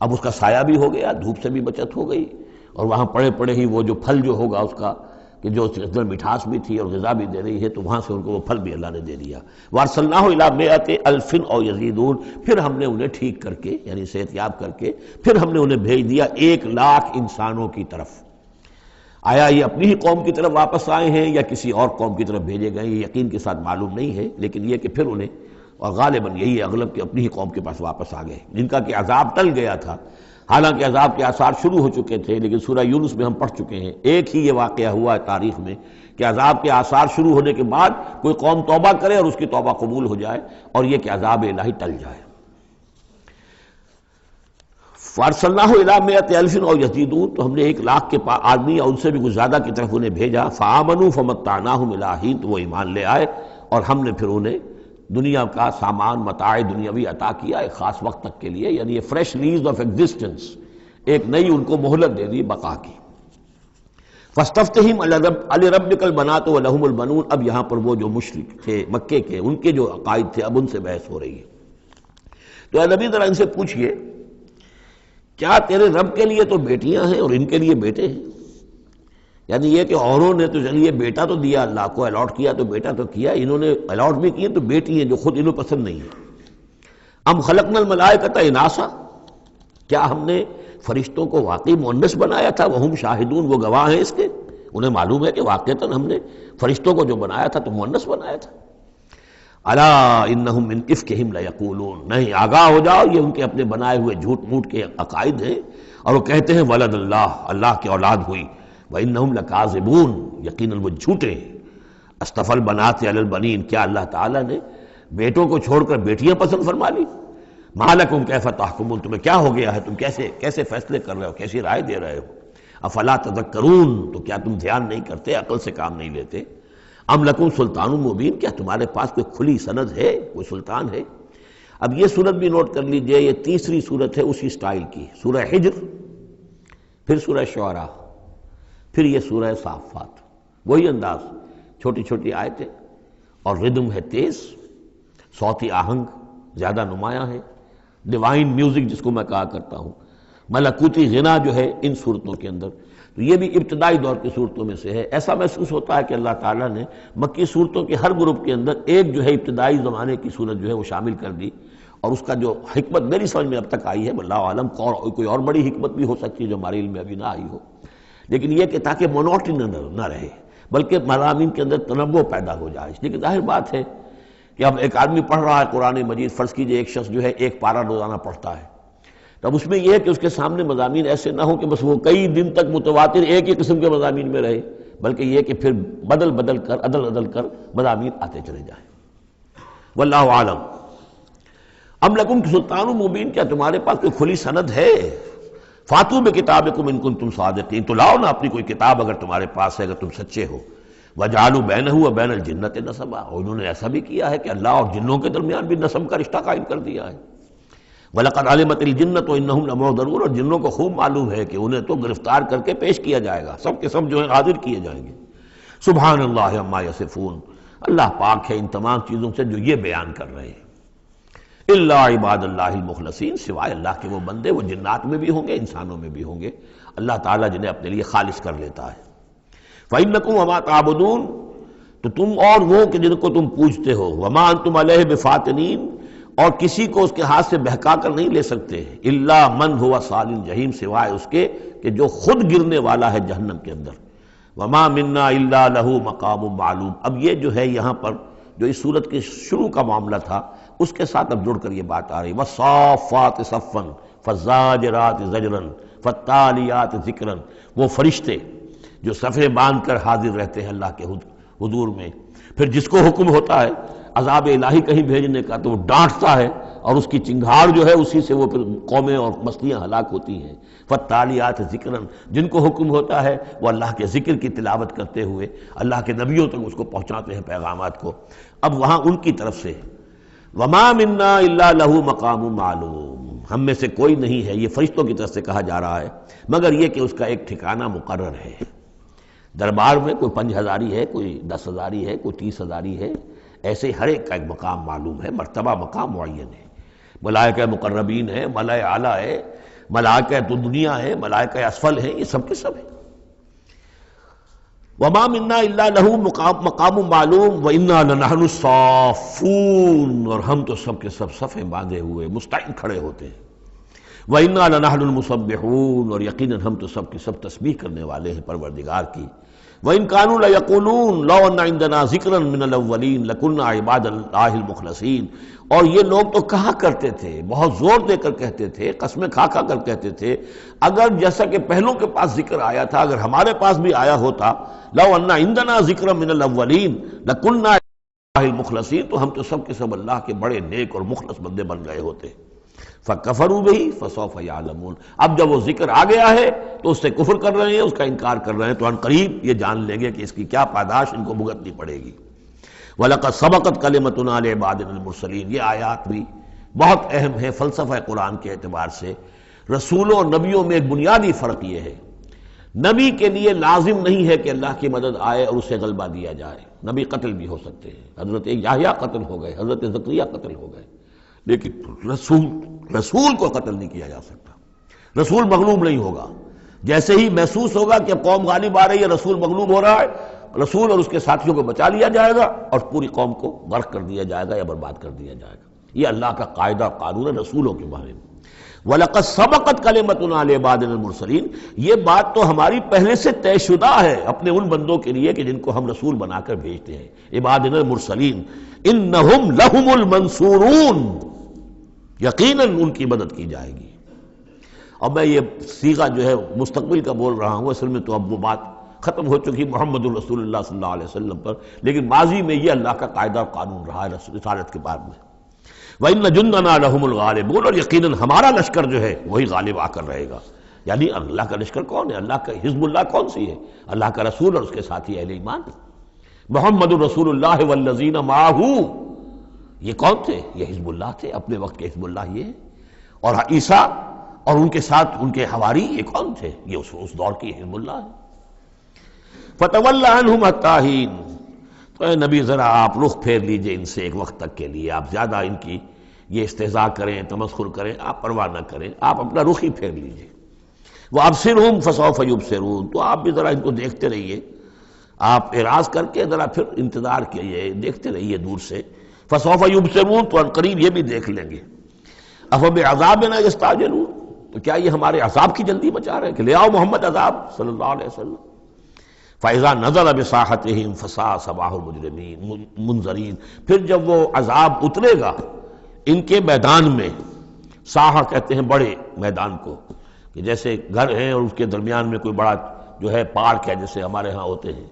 A: اب اس کا سایہ بھی ہو گیا، دھوپ سے بھی بچت ہو گئی، اور وہاں پڑے پڑے ہی وہ جو پھل جو ہوگا اس کا، کہ جو اس کے اندر مٹھاس بھی تھی اور غذا بھی دے رہی ہے، تو وہاں سے ان کو وہ پھل بھی اللہ نے دے دیا۔ وَأَرْسَلْنَاهُ إِلَىٰ مِائَةِ أَلْفٍ أَوْ يَزِيدُونَ، پھر ہم نے انہیں ٹھیک کر کے یعنی صحت یاب کر کے پھر ہم نے انہیں بھیج دیا 1,00,000 انسانوں کی طرف۔ آیا یہ اپنی ہی قوم کی طرف واپس آئے ہیں یا کسی اور قوم کی طرف بھیجے گئے، یہ یقین کے ساتھ معلوم نہیں ہے، لیکن یہ کہ پھر انہیں، اور غالباً یہی ہے اغلب کہ اپنی ہی قوم کے پاس واپس آ گئے، جن کا کہ عذاب ٹل گیا تھا، حالانکہ عذاب کے آثار شروع ہو چکے تھے، لیکن سورہ یونس میں ہم پڑھ چکے ہیں، ایک ہی یہ واقعہ ہوا ہے تاریخ میں کہ عذاب کے آثار شروع ہونے کے بعد کوئی قوم توبہ کرے اور اس کی توبہ قبول ہو جائے، اور یہ کہ عذاب الہی ٹل جائے۔ فَأَرْسَلْنَاهُ إِلَىٰ مِائَةِ أَلْفٍ أَوْ يَزِيدُونَ، تو ہم نے 1,00,000 کے آدمی اور ان سے بھی کچھ زیادہ کی طرف انہیں بھیجا۔ فَآمَنُوا فَمَتَّعْنَاهُمْ إِلَىٰ حِينٍ، تو وہ ایمان لے آئے اور ہم نے پھر انہیں دنیا کا سامان متاع دنیاوی عطا کیا ایک خاص وقت تک کے لیے، یعنی یہ فریش لیز آف ایگزسٹنس، ایک نئی ان کو مہلت دے دی بقا کی۔ فَاسْتَفْتِهِمْ أَلِرَبِّكَ الْبَنَاتُ وَلَهُمُ الْبَنُونَ، اب یہاں پر وہ جو مشرک تھے مکے کے، ان کے جو عقائد تھے، اب ان سے بحث ہو رہی ہے۔ تو اے نبی ذرا ان سے پوچھئے، کیا تیرے رب کے لیے تو بیٹیاں ہیں اور ان کے لیے بیٹے ہیں؟ یعنی یہ کہ اوروں نے تو چلیے بیٹا تو دیا، اللہ کو الاٹ کیا تو بیٹا تو کیا، انہوں نے الاٹ بھی کیے تو بیٹی ہیں جو خود انہوں پسند نہیں ہے۔ ام خلقنا الملائکۃ اناثا، کیا ہم نے فرشتوں کو واقعی مؤنث بنایا تھا؟ وہم شاہدون، وہ گواہ ہیں اس کے، انہیں معلوم ہے کہ واقعتاً ہم نے فرشتوں کو جو بنایا تھا تو مؤنث بنایا تھا۔ الا انہم من افکہم لیقولون، نہیں آگاہ ہو جاؤ، یہ ان کے اپنے بنائے ہوئے جھوٹ موٹ کے عقائد ہیں، اور وہ کہتے ہیں ولد اللہ، اللہ کی اولاد ہوئی، وانہم لکاذبون، یقیناً وہ جھوٹے ہیں۔ اصطفى البنات علی البنین، کیا اللہ تعالیٰ نے بیٹوں کو چھوڑ کر بیٹیاں پسند فرما لی؟ ما لکم کیف تحکمون، تمہیں کیا ہو گیا ہے، تم کیسے فیصلے کر رہے ہو، کیسی رائے دے رہے ہو؟ افلا تذکرون، تو کیا تم دھیان نہیں کرتے، عقل سے کام نہیں لیتے؟ ام لکم سلطان مبین، کیا تمہارے پاس کوئی کھلی سند ہے، کوئی سلطان ہے؟ اب یہ صورت بھی نوٹ کر لیجئے، یہ تیسری صورت ہے اسی سٹائل کی، سورہ حجر، پھر سورہ شعراء، پھر یہ سورہ صافات، وہی انداز، چھوٹی چھوٹی آیتیں، اور ردم ہے تیز، صوتی آہنگ زیادہ نمایاں ہے، ڈیوائن میوزک جس کو میں کہا کرتا ہوں، ملکوتی غنا جو ہے ان صورتوں کے اندر۔ تو یہ بھی ابتدائی دور کی صورتوں میں سے ہے۔ ایسا محسوس ہوتا ہے کہ اللہ تعالیٰ نے مکی صورتوں کے ہر گروپ کے اندر ایک جو ہے ابتدائی زمانے کی صورت جو ہے وہ شامل کر دی، اور اس کا جو حکمت میری سمجھ میں اب تک آئی ہے، واللہ عالم کوئی اور بڑی حکمت بھی ہو سکتی ہے جو ہمارے علم میں ابھی نہ آئی ہو، لیکن یہ کہ تاکہ مونوٹنی نہ رہے، بلکہ مضامین کے اندر تنوع پیدا ہو جائے۔ لیکن ظاہر بات ہے کہ اب ایک آدمی پڑھ رہا ہے قرآن مجید، فرض کیجئے ایک شخص جو ہے ایک پارہ روزانہ پڑھتا ہے، تو اب اس میں یہ ہے کہ اس کے سامنے مضامین ایسے نہ ہوں کہ بس وہ کئی دن تک متواتر ایک ہی قسم کے مضامین میں رہے، بلکہ یہ کہ پھر بدل کر عدل کر مضامین آتے چلے جائیں۔ واللہ عالم۔ ام لکم سلطان مبین، کیا تمہارے پاس کوئی کھلی سند ہے؟ فاتو بکتابکم ان کنتم صادقین، تو لاؤ نا اپنی کوئی کتاب اگر تمہارے پاس ہے، اگر تم سچے ہو۔ وجعلوا بینہ وبین الجنۃ نسبا، اور انہوں نے ایسا بھی کیا ہے کہ اللہ اور جنوں کے درمیان بھی نسب کا رشتہ قائم کر دیا ہے۔ وَلَقَدْ عَلِمَتِ الْجِنَّةُ وَإِنَّهُمْ لَمُحْضَرُونَ، اور جنوں کو خوب معلوم ہے کہ انہیں تو گرفتار کر کے پیش کیا جائے گا، سب کے سب جو ہیں حاضر کیے جائیں گے۔ سبحان اللہ عما یصفون، اللہ پاک ہے ان تمام چیزوں سے جو یہ بیان کر رہے ہیں۔ الا عباد اللہ المخلصین، سوائے اللہ کے وہ بندے، وہ جنات میں بھی ہوں گے انسانوں میں بھی ہوں گے، اللہ تعالیٰ جنہیں اپنے لیے خالص کر لیتا ہے۔ فَإِنَّكُمْ وَمَا تَعْبُدُونَ، تو تم اور وہ کہ جن کو تم پوجتے ہو، وَمَا أَنْتُمْ عَلَيْهِ بِفَاتِنِينَ، اور کسی کو اس کے ہاتھ سے بہکا کر نہیں لے سکتے، الا من هو صال الجحیم، سوائے اس کے کہ جو خود گرنے والا ہے جہنم کے اندر۔ وما منا الا له مقام معلوم، اب یہ جو ہے یہاں پر جو اس صورت کے شروع کا معاملہ تھا اس کے ساتھ اب جڑ کر یہ بات آ رہی، والصافات صفا فالزاجرات زجرا فالتالیات ذکرا، وہ فرشتے جو صفیں باندھ کر حاضر رہتے ہیں اللہ کے حضور میں، پھر جس کو حکم ہوتا ہے عذاب الہی کہیں بھیجنے کا تو وہ ڈانٹتا ہے، اور اس کی چنگھاڑ جو ہے اسی سے وہ پھر قومیں اور بستیاں ہلاک ہوتی ہیں۔ فالتالیات ذکرا، جن کو حکم ہوتا ہے وہ اللہ کے ذکر کی تلاوت کرتے ہوئے اللہ کے نبیوں تک اس کو پہنچاتے ہیں پیغامات کو۔ اب وہاں ان کی طرف سے وما منا الا له مقام معلوم، ہم میں سے کوئی نہیں ہے، یہ فرشتوں کی طرف سے کہا جا رہا ہے، مگر یہ کہ اس کا ایک ٹھکانہ مقرر ہے۔ دربار میں کوئی 5000 ہے، کوئی 10,000 ہے، کوئی 30,000 ہے، ایسے ہر ایک کا ایک مقام معلوم ہے، مرتبہ مقام معین ہے۔ ملائکہ مقربین ہے، ملائکہ اعلیٰ ہے، ملائکہ دنیا ہے، ملائکہ اسفل ہے، یہ سب کے سب ہیں۔ وما منا الا له مقام معلوم وانا لنحن الصافون، اور ہم تو سب کے سب صفیں باندھے ہوئے مستعد کھڑے ہوتے ہیں۔ وانا لنحن المسبحون، اور یقیناً ہم تو سب کے سب تسبیح کرنے والے ہیں پروردگار کی۔ وَإِن كَانُوا لَيَقُولُونَ لَوْ أَنَّ عِندَنَا ذِكْرًا مِّنَ الْأَوَّلِينَ لَكُنَّا عِبَادَ اللَّهِ الْمُخْلَصِينَ، اور یہ لوگ تو کہا کرتے تھے، بہت زور دے کر کہتے تھے، قسمیں کھا کھا کر کہتے تھے، اگر جیسا کہ پہلوں کے پاس ذکر آیا تھا، اگر ہمارے پاس بھی آیا ہوتا، لَوْ أَنَّ عِندَنَا ذِكْرًا مِّنَ الْأَوَّلِينَ لَكُنَّا عِبَادَ اللَّهِ الْمُخْلَصِينَ، تو ہم تو سب کے سب اللہ کے بڑے نیک اور مخلص بندے بن گئے ہوتے۔ فَكَفَرُوا بِهِ فَسَوْفَ يَعْلَمُونَ، اب جب وہ ذکر آ گیا ہے تو اس سے کفر کر رہے ہیں، اس کا انکار کر رہے ہیں، تو ان قریب یہ جان لیں گے کہ اس کی کیا پاداش ان کو بھگتنی پڑے گی۔ وَلَقَدْ سَبَقَتْ كَلِمَتُنَا لِعِبَادِنَا الْمُرْسَلِينَ، یہ آیات بھی بہت اہم ہے فلسفہ قرآن کے اعتبار سے۔ رسولوں اور نبیوں میں ایک بنیادی فرق یہ ہے، نبی کے لیے لازم نہیں ہے کہ اللہ کی مدد آئے اور اسے غلبہ دیا جائے، نبی قتل بھی ہو سکتے ہیں، حضرت یحییٰ قتل ہو گئے، حضرت زکریا قتل ہو گئے، لیکن رسول کو قتل نہیں کیا جا سکتا، رسول مغلوب نہیں ہوگا۔ جیسے ہی محسوس ہوگا کہ قوم غالب آ رہی ہے، رسول مغلوب ہو رہا ہے، رسول اور اس کے ساتھیوں کو بچا لیا جائے گا اور پوری قوم کو غرق کر دیا جائے گا یا برباد کر دیا جائے گا۔ یہ اللہ کا قاعدہ قانون ہے رسولوں کے بارے میں۔ وَلَقَدْ سَبَقَتْ كَلِمَتُنَا لِعِبَادِنَا الْمُرْسَلِينَ، یہ بات تو ہماری پہلے سے طے شدہ ہے اپنے ان بندوں کے لیے کہ جن کو ہم رسول بنا کر بھیجتے ہیں، عبادنا المرسلین، انہم لہم المنصورون، یقیناً ان کی مدد کی جائے گی۔ اور میں یہ صیغہ جو ہے مستقبل کا بول رہا ہوں، اصل میں تو اب وہ بات ختم ہو چکی محمد الرسول اللہ صلی اللہ علیہ وسلم پر، لیکن ماضی میں یہ اللہ کا قاعدہ اور قانون رہا ہے رسالت کے بعد میں۔ وَإِنَّ جُنْدَنَا لَهُمُ الْغَالِبُونَ، اور یقیناً ہمارا لشکر جو ہے وہی غالب آ کر رہے گا۔ یعنی اللہ کا لشکر کون ہے؟ اللہ کا حزب اللہ کون سی ہے؟ اللہ کا رسول اور اس کے ساتھی اہل ایمان۔ محمد الرسول اللہ والذین معہ، یہ کون تھے؟ یہ حزب اللہ تھے، اپنے وقت کے حزب اللہ یہ ہے۔ اور عیسیٰ اور ان کے ساتھ ان کے حواری یہ کون تھے؟ یہ اس دور کی حزب اللہ ہے۔ فَتَوَلَّ عَنْهُمْ حَتَّىٰ حِينٍ، تو اے نبی ذرا آپ رخ پھیر لیجئے ان سے ایک وقت تک کے لیے، آپ زیادہ ان کی یہ استہزاء کریں، تمسخر کریں، آپ پرواہ نہ کریں، آپ اپنا رخ ہی پھیر لیجئے۔ وَأَبْصِرْهُمْ فَسَوْفَ يُبْصِرُونَ، تو آپ بھی ذرا ان کو دیکھتے رہیے، آپ اعراض کر کے ذرا پھر انتظار کیجئے، دیکھتے رہیے دور سے۔ فَسَوْفَ يُبْصِرُونَ، تو عنقریب یہ بھی دیکھ لیں گے۔ أَفَبِعَذَابِنَا يَسْتَعْجِلُونَ، تو کیا یہ ہمارے عذاب کی جلدی مچا رہے ہیں کہ لے آؤ محمد عذاب صلی اللہ علیہ وسلم۔ فَإِذَا نَزَلَ بِسَاحَتِهِمْ فَسَاءَ صَبَاحُ الْمُجْرِمِينَ منذرین، پھر جب وہ عذاب اترے گا ان کے میدان میں، ساحہ کہتے ہیں بڑے میدان کو، کہ جیسے گھر ہیں اور اس کے درمیان میں کوئی بڑا جو ہے پارک ہے جیسے ہمارے ہاں ہوتے ہیں۔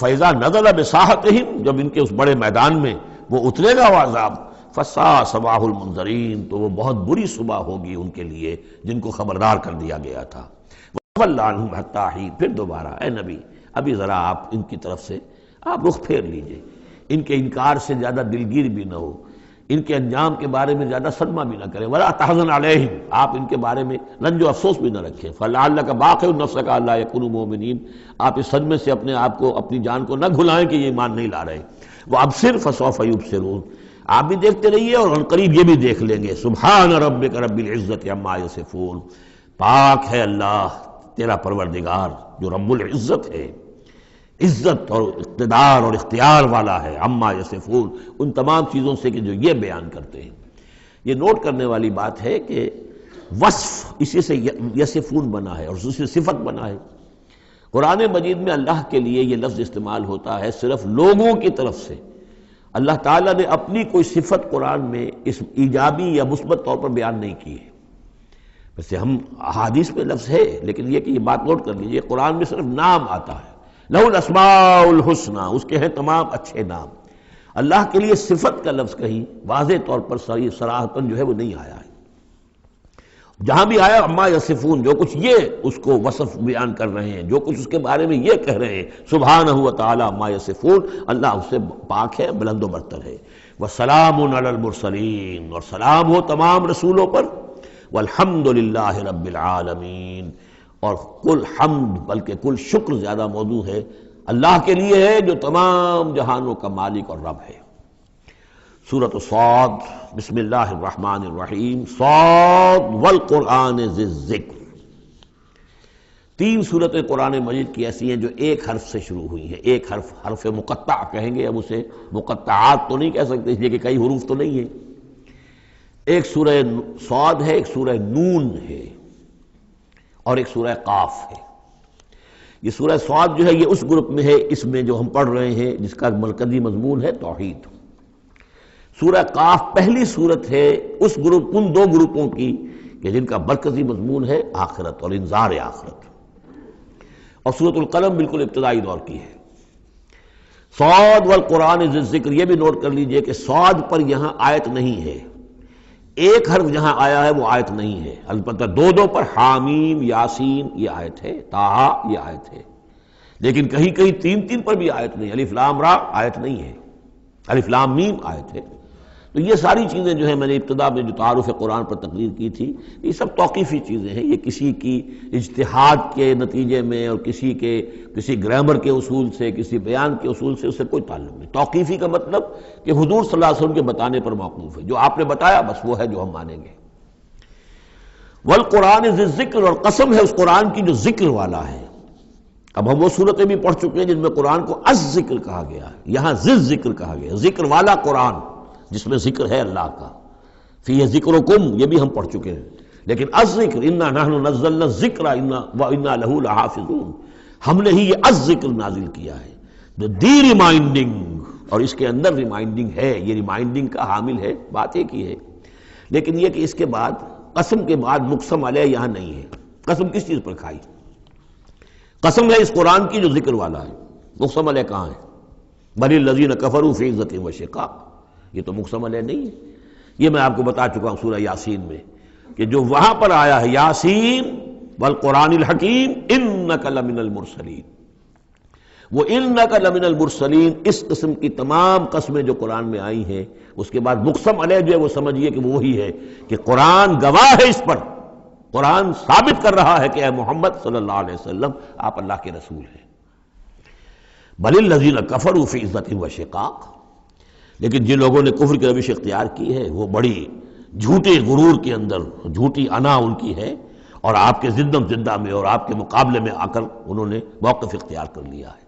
A: فَإِذَا نَزَلَ بِسَاحَتِهِمْ، جب ان کے اس بڑے میدان میں وہ اترے گا وہ عذاب، فسا صباح المنذرین، تو وہ بہت بری صبح ہوگی ان کے لیے جن کو خبردار کر دیا گیا تھا۔ وَتَوَلَّ عَنْهُمْ حَتَّىٰ حِينٍ، پھر دوبارہ اے نبی ابھی ذرا آپ ان کی طرف سے آپ رخ پھیر لیجئے، ان کے انکار سے زیادہ دلگیر بھی نہ ہو، ان کے انجام کے بارے میں زیادہ صدمہ بھی نہ کریں۔ وَلَا تَحْزَنْ عَلَيْهِمْ، آپ ان کے بارے میں رنج و افسوس بھی نہ رکھیں۔ فَلَعَلَّكَ بَاخِعٌ نَفْسَكَ أَلَّا يَكُونُوا مُؤْمِنِينَ، آپ اس صدمے سے اپنے آپ کو، اپنی جان کو نہ گھلائیں کہ یہ ایمان نہیں لا رہے۔ وَأَبْصِرْ فَسَوْفَ يُبْصِرُونَ، آپ بھی دیکھتے رہیے اور عنقریب یہ بھی دیکھ لیں گے۔ سبحان ربک رب العزت عما یصفون، پاک ہے اللہ تیرا پروردگار جو رب العزت ہے، عزت اور اقتدار اور اختیار والا ہے، عما یصفون، ان تمام چیزوں سے کہ جو یہ بیان کرتے ہیں۔ یہ نوٹ کرنے والی بات ہے کہ وصف اسی سے یصفون بنا ہے اور اسی سے صفت بنا ہے۔ قرآن مجید میں اللہ کے لیے یہ لفظ استعمال ہوتا ہے صرف لوگوں کی طرف سے۔ اللہ تعالیٰ نے اپنی کوئی صفت قرآن میں اس ایجابی یا مثبت طور پر بیان نہیں کی ہے۔ ویسے ہم احادیث میں لفظ ہے، لیکن یہ کہ یہ بات نوٹ کر لیجیے، قرآن میں صرف نام آتا ہے، لہ الاسماء الحسنی، اس کے ہیں تمام اچھے نام۔ اللہ کے لیے صفت کا لفظ کہیں واضح طور پر صراحتاً جو ہے وہ نہیں آیا ہے۔ جہاں بھی آیا اما یصفون، جو کچھ یہ اس کو وصف بیان کر رہے ہیں، جو کچھ اس کے بارے میں یہ کہہ رہے ہیں، سبحانہ و تعالی اما یصفون، اللہ اس سے پاک ہے، بلند و برتر ہے۔ وسلام علی المرسلین، اور سلام ہو تمام رسولوں پر، والحمد للہ رب العالمین، اور کل حمد بلکہ کل شکر زیادہ موضوع ہے اللہ کے لیے ہے جو تمام جہانوں کا مالک اور رب ہے۔ سورۃ صاد، بسم اللہ الرحمن الرحیم، صاد والقرآن ذی الذکر۔ تین صورتیں قرآن مجید کی ایسی ہیں جو ایک حرف سے شروع ہوئی ہیں، ایک حرف، حرف مقطع کہیں گے ہم اسے، مقطعات تو نہیں کہہ سکتے اس لیے کہ کئی حروف تو نہیں ہیں۔ ایک سورہ صاد ہے، ایک سورہ نون ہے، اور ایک سورہ قاف ہے۔ یہ سورہ صاد جو ہے یہ اس گروپ میں ہے، اس میں جو ہم پڑھ رہے ہیں جس کا مرکزی مضمون ہے توحید۔ سورہ قاف پہلی صورت ہے اس گروپ، ان دو گروپوں کی کہ جن کا مرکزی مضمون ہے آخرت اور انذار آخرت، اور سورۃ القلم بالکل ابتدائی دور کی ہے۔ صاد والقرآن ذی الذکر، یہ بھی نوٹ کر لیجئے کہ صاد پر یہاں آیت نہیں ہے، ایک حرف جہاں آیا ہے وہ آیت نہیں ہے، البتہ دو پر حامیم یاسین یہ آیت ہے، طٰہٰ یہ آیت ہے، لیکن کہیں کہیں تین پر بھی آیت نہیں، الف لام را آیت نہیں ہے، الف لام میم آیت ہے۔ تو یہ ساری چیزیں جو ہیں میں نے ابتدا میں جو تعارف قرآن پر تقریر کی تھی، یہ سب توقیفی چیزیں ہیں، یہ کسی کی اجتہاد کے نتیجے میں اور کسی گرامر کے اصول سے، کسی بیان کے اصول سے اس سے کوئی تعلق نہیں۔ توقیفی کا مطلب کہ حضور صلی اللہ علیہ وسلم کے بتانے پر موقوف ہے، جو آپ نے بتایا بس وہ ہے جو ہم مانیں گے۔ والقرآن ذی الذکر، اور قسم ہے اس قرآن کی جو ذکر والا ہے۔ اب ہم وہ صورتیں بھی پڑھ چکے ہیں جن میں قرآن کو از ذکر کہا گیا ہے، یہاں ذی ذکر کہا گیا، ذکر والا قرآن جس میں ذکر ہے اللہ کا۔ فیہ ذکرکم، یہ بھی ہم پڑھ چکے ہیں، لیکن از ذکر انا نحن نزلنا الذکر وانا لہ لحافظون، ہم نے ہی یہ از ذکر نازل کیا ہے، دی ریمائنڈنگ، اور اس کے اندر ریمائنڈنگ ہے، یہ ریمائنڈنگ کا حامل ہے، بات ایک ہی ہے، لیکن یہ کہ اس کے بعد قسم کے بعد مقسم علیہ یہاں نہیں ہے۔ قسم کس چیز پر کھائی؟ قسم ہے اس قرآن کی جو ذکر والا ہے، مقسم علیہ کہاں ہے؟ بل الذین کفروا فی عزۃ و شقاق، یہ تو مقسم علیہ نہیں ہے۔ یہ میں آپ کو بتا چکا ہوں سورہ یاسین میں کہ جو وہاں پر آیا ہے یاسین والقرآن الحکیم انک لمن المرسلین، وہ انک لمن المرسلین، اس قسم کی تمام قسمیں جو قرآن میں آئی ہیں اس کے بعد مقسم علیہ جو ہے وہ سمجھیے کہ وہی ہے کہ قرآن گواہ ہے اس پر، قرآن ثابت کر رہا ہے کہ اے محمد صلی اللہ علیہ وسلم آپ اللہ کے رسول ہیں۔ بل الذین کفروا فی عزۃ و شقاق، لیکن جن لوگوں نے کفر کی روش اختیار کی ہے وہ بڑی جھوٹے غرور کے اندر، جھوٹی انا ان کی ہے، اور آپ کے زندم زندہ میں اور آپ کے مقابلے میں آ کر انہوں نے موقف اختیار کر لیا ہے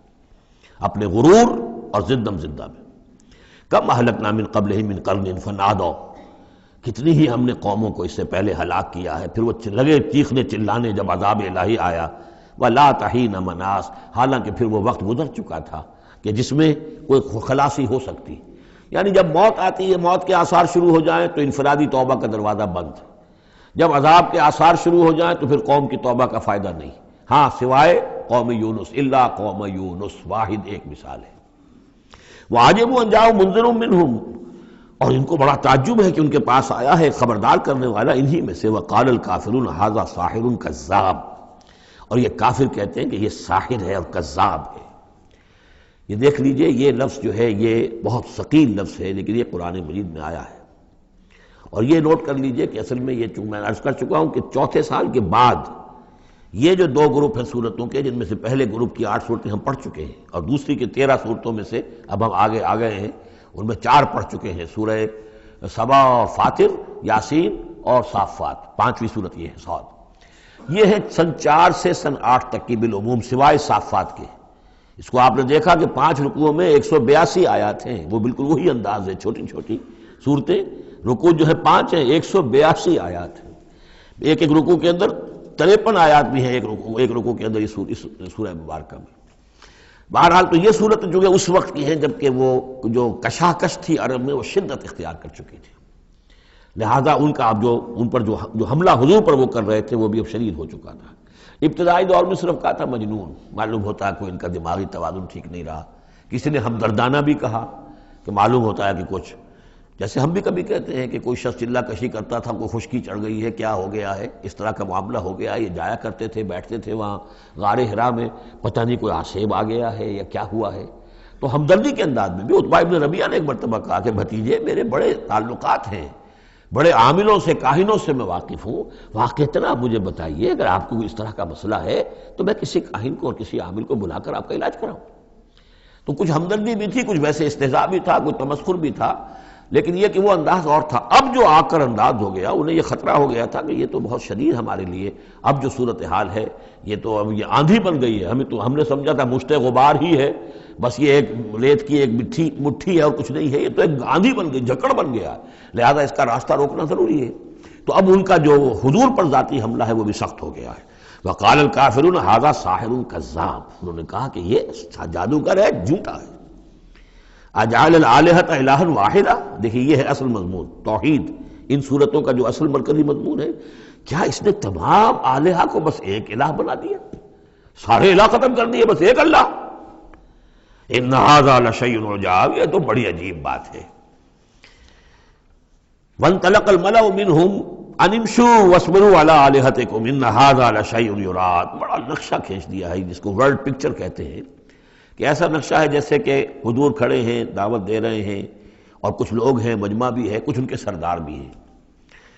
A: اپنے غرور اور زندم زندہ میں۔ کم اہلکنا من قبلہم من قرن فنادوا، کتنی ہی ہم نے قوموں کو اس سے پہلے ہلاک کیا ہے، پھر وہ لگے چیخنے چلانے جب عذاب الہی آیا، ولا تحین مناص، حالانکہ پھر وہ وقت گزر چکا تھا کہ جس میں کوئی خلاصی ہو سکتی، یعنی جب موت آتی ہے، موت کے آثار شروع ہو جائیں تو انفرادی توبہ کا دروازہ بند، جب عذاب کے آثار شروع ہو جائیں تو پھر قوم کی توبہ کا فائدہ نہیں، ہاں سوائے قوم یونس، الا قوم یونس، واحد ایک مثال ہے۔ وعجبوا ان جاءهم منذر منهم، اور ان کو بڑا تعجب ہے کہ ان کے پاس آیا ہے خبردار کرنے والا انہی میں سے، وقال الکافرون ھذا ساحر کذاب، اور یہ کافر کہتے ہیں کہ یہ ساحر ہے اور کذاب ہے۔ یہ دیکھ لیجئے، یہ لفظ جو ہے یہ بہت ثقیل لفظ ہے، لیکن یہ قرآن مجید میں آیا ہے۔ اور یہ نوٹ کر لیجئے کہ اصل میں یہ چونکہ میں عرض کر چکا ہوں کہ چوتھے سال کے بعد یہ جو دو گروپ ہیں صورتوں کے، جن میں سے پہلے گروپ کی 8 صورتیں ہم پڑھ چکے ہیں، اور دوسری کی 13 صورتوں میں سے اب ہم آگے آ گئے ہیں، ان میں 4 پڑھ چکے ہیں، سورہ سبا اور فاطر، یاسین اور صافات، 5ویں صورت یہ ہے صاد۔ یہ ہے سن 4 سے سن 8 تک کی بالعموم سوائے صافات کے۔ اس کو آپ نے دیکھا کہ 5 رکوعوں میں 182 آیات ہیں، وہ بالکل وہی انداز ہے، چھوٹی چھوٹی صورتیں، رکوع جو ہے 5 ہیں، 182 آیات ہیں، ایک ایک رکوع کے اندر 53 آیات بھی ہیں، ایک رکوع کے اندر اس سورہ مبارکہ میں۔ بہرحال تو یہ صورت جو ہے اس وقت کی ہے جبکہ وہ جو کشاکش تھی عرب میں وہ شدت اختیار کر چکی تھی، لہذا ان کا اب ان پر جو حملہ حضور پر وہ کر رہے تھے وہ بھی اب شدید ہو چکا تھا۔ ابتدائی دور میں صرف کہا تھا مجنون، معلوم ہوتا ہے کوئی ان کا دماغی توازن ٹھیک نہیں رہا، کسی نے ہمدردانہ بھی کہا کہ معلوم ہوتا ہے کہ کچھ، جیسے ہم بھی کبھی کہتے ہیں کہ کوئی شخص چلہ کشی کرتا تھا، کوئی خشکی چڑھ گئی ہے، کیا ہو گیا ہے، اس طرح کا معاملہ ہو گیا ہے، یہ جایا کرتے تھے، بیٹھتے تھے وہاں غار حرا میں، پتہ نہیں کوئی آسیب آ گیا ہے یا کیا ہوا ہے۔ تو ہمدردی کے انداز میں بھی عتبہ ابن ربیعہ نے ایک مرتبہ کہا کہ بھتیجے میرے بڑے تعلقات ہیں، بڑے عاملوں سے کاہنوں سے میں واقف ہوں، واقعتاً آپ مجھے بتائیے اگر آپ کو اس طرح کا مسئلہ ہے تو میں کسی کاہن کو اور کسی عامل کو بلا کر آپ کا علاج کراؤں۔ تو کچھ ہمدردی بھی تھی، کچھ ویسے استہزاء بھی تھا، کچھ تمسخر بھی تھا، لیکن یہ کہ وہ انداز اور تھا۔ اب جو آ کر انداز ہو گیا، انہیں یہ خطرہ ہو گیا تھا کہ یہ تو بہت شدید ہمارے لیے اب جو صورتحال ہے، یہ تو اب یہ آندھی بن گئی ہے، ہم نے سمجھا تھا مشت غبار ہی ہے، بس یہ ایک ریت کی ایک مٹھی ہے اور کچھ نہیں ہے، یہ تو ایک آندھی بن گئی، جھکڑ بن گیا، لہذا اس کا راستہ روکنا ضروری ہے۔ تو اب ان کا جو حضور پر ذاتی حملہ ہے وہ بھی سخت ہو گیا ہے۔ وقال الکافرون ھذا ساحر کذاب، انہوں نے کہا کہ یہ جادوگر ہے، جھوٹا ہے۔ اجعل الآلہۃ الہا واحدہ، دیکھیے یہ ہے اصل مضمون توحید، ان صورتوں کا جو اصل مرکزی مضمون ہے، کیا اس نے تمام آلہہ کو بس ایک الہ بنا دیا، سارے الہ ختم کر دیے، بس ایک اللہ؟ ان ھذا لشیء عجاب، یہ تو بڑی عجیب بات ہے۔ وانطلق الملأ منهم ان امشوا واصبروا علی آلہتکم ان ھذا لشیء یراد، بڑا نقشہ کھینچ دیا ہے جس کو ورلڈ پکچر کہتے ہیں، کہ ایسا نقشہ ہے جیسے کہ حضور کھڑے ہیں، دعوت دے رہے ہیں، اور کچھ لوگ ہیں، مجمع بھی ہے، کچھ ان کے سردار بھی ہیں،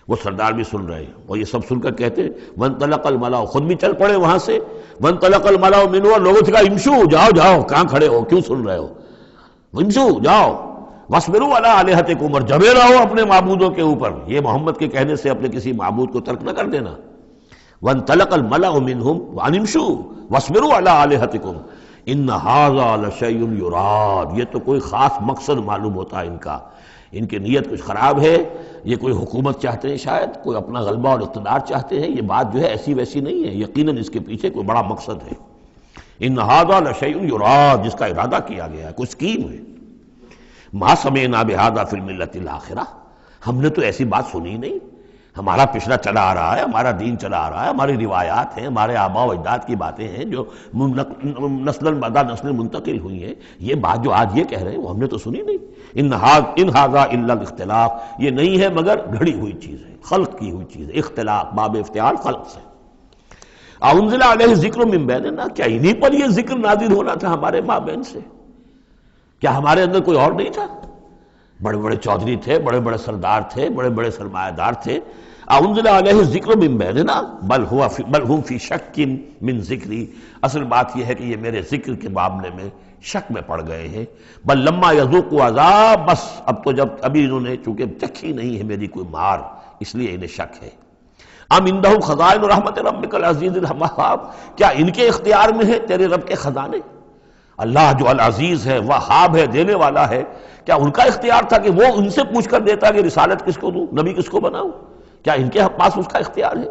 A: وہ سردار بھی سن رہے ہیں، اور یہ سب سن کر کہتے ہیں وانطلق الملأ، خود بھی چل پڑے وہاں سے، وانطلق الملأ منهم، اور لوگوں سے کہا امشوا، جاؤ جاؤ، کہاں کھڑے ہو، کیوں سن رہے ہو، امشوا جاؤ، واصبروا علی آلہتکم، اور جمے رہو اپنے معبودوں کے اوپر، یہ محمد کے کہنے سے اپنے کسی معبود کو ترک نہ کر دینا۔ وانطلق الملأ منهم ان امشوا واصبروا علی آلہتکم ان ھذا لشیء یراد، یہ تو کوئی خاص مقصد معلوم ہوتا ہے ان کا، ان کی نیت کچھ خراب ہے، یہ کوئی حکومت چاہتے ہیں، شاید کوئی اپنا غلبہ اور اقتدار چاہتے ہیں، یہ بات جو ہے ایسی ویسی نہیں ہے، یقیناً اس کے پیچھے کوئی بڑا مقصد ہے۔ ان ھذا لشیء یراد، جس کا ارادہ کیا گیا ہے، کوئی اسکیم ہے۔ ما سمعنا بھذا فی الملۃ الاخرہ، ہم نے تو ایسی بات سنی نہیں، ہمارا پچھلا چلا آ رہا ہے، ہمارا دین چلا آ رہا ہے، ہماری روایات ہیں، ہمارے آباء و اجداد کی باتیں ہیں جو نسل بعد نسل منتقل ہوئی ہیں، یہ بات جو آج یہ کہہ رہے ہیں وہ ہم نے تو سنی نہیں۔ ان ھذا الا الاختلاف، یہ نہیں ہے مگر گھڑی ہوئی چیز ہے، خلق کی ہوئی چیز ہے، اختلاف باب افتعال خلق سے۔ انزل علیہ ذکر من بیننا، کیا انہی پر یہ ذکر نازل ہونا تھا ہمارے مابین سے؟ کیا ہمارے اندر کوئی اور نہیں تھا؟ بڑے بڑے چودھری تھے، بڑے بڑے سردار تھے، بڑے بڑے سرمایہ دار تھے۔ انزل علیہ ذکر من بیننا بل ہم فی شک من ذکری، اصل بات یہ ہے کہ یہ میرے ذکر کے معاملے میں شک میں پڑ گئے ہیں۔ بل لما یذوقوا عذاب، بس اب تو جب ابھی انہوں نے چونکہ چکھی نہیں ہے میری کوئی مار، اس لیے انہیں شک ہے۔ ام عندہ خزائن رحمت ربک العزیز الوہاب، کیا ان کے اختیار میں ہے تیرے رب کے خزانے؟ اللہ جو العزیز ہے، وہاب ہے، دینے والا ہے، کیا ان کا اختیار تھا کہ وہ ان سے پوچھ کر دیتا کہ رسالت کس کو دوں، نبی کس کو بناؤں؟ کیا ان کے پاس اس کا اختیار ہے؟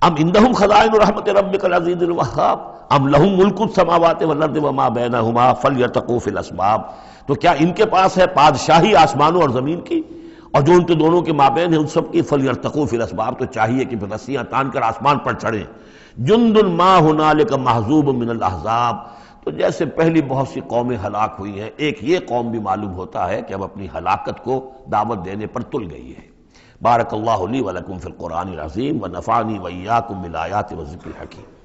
A: ام عندہم خزائن رحمت ربک العزیز الوہاب ام لہم ملک السماوات والارض وما بینہما فلیرتقوا فی الاسباب، تو کیا ان کے پاس ہے بادشاہی آسمانوں اور زمین کی، اور جو ان کے دونوں کے مابین ہے ان سب کی، فلیرتقوا فی الاسباب، تو چاہیے کہ رسیاں تان کر آسمان پر چڑھیں۔ جند ما ہنالک محذوب من الاحزاب، تو جیسے پہلی بہت سی قومیں ہلاک ہوئی ہیں، ایک یہ قوم بھی معلوم ہوتا ہے کہ اب اپنی ہلاکت کو دعوت دینے پر تل گئی ہے۔ بارک اللہ لی ولکم فی القرآن العظیم ونفعنی وإیاکم بالآیات والذکر الحکیم۔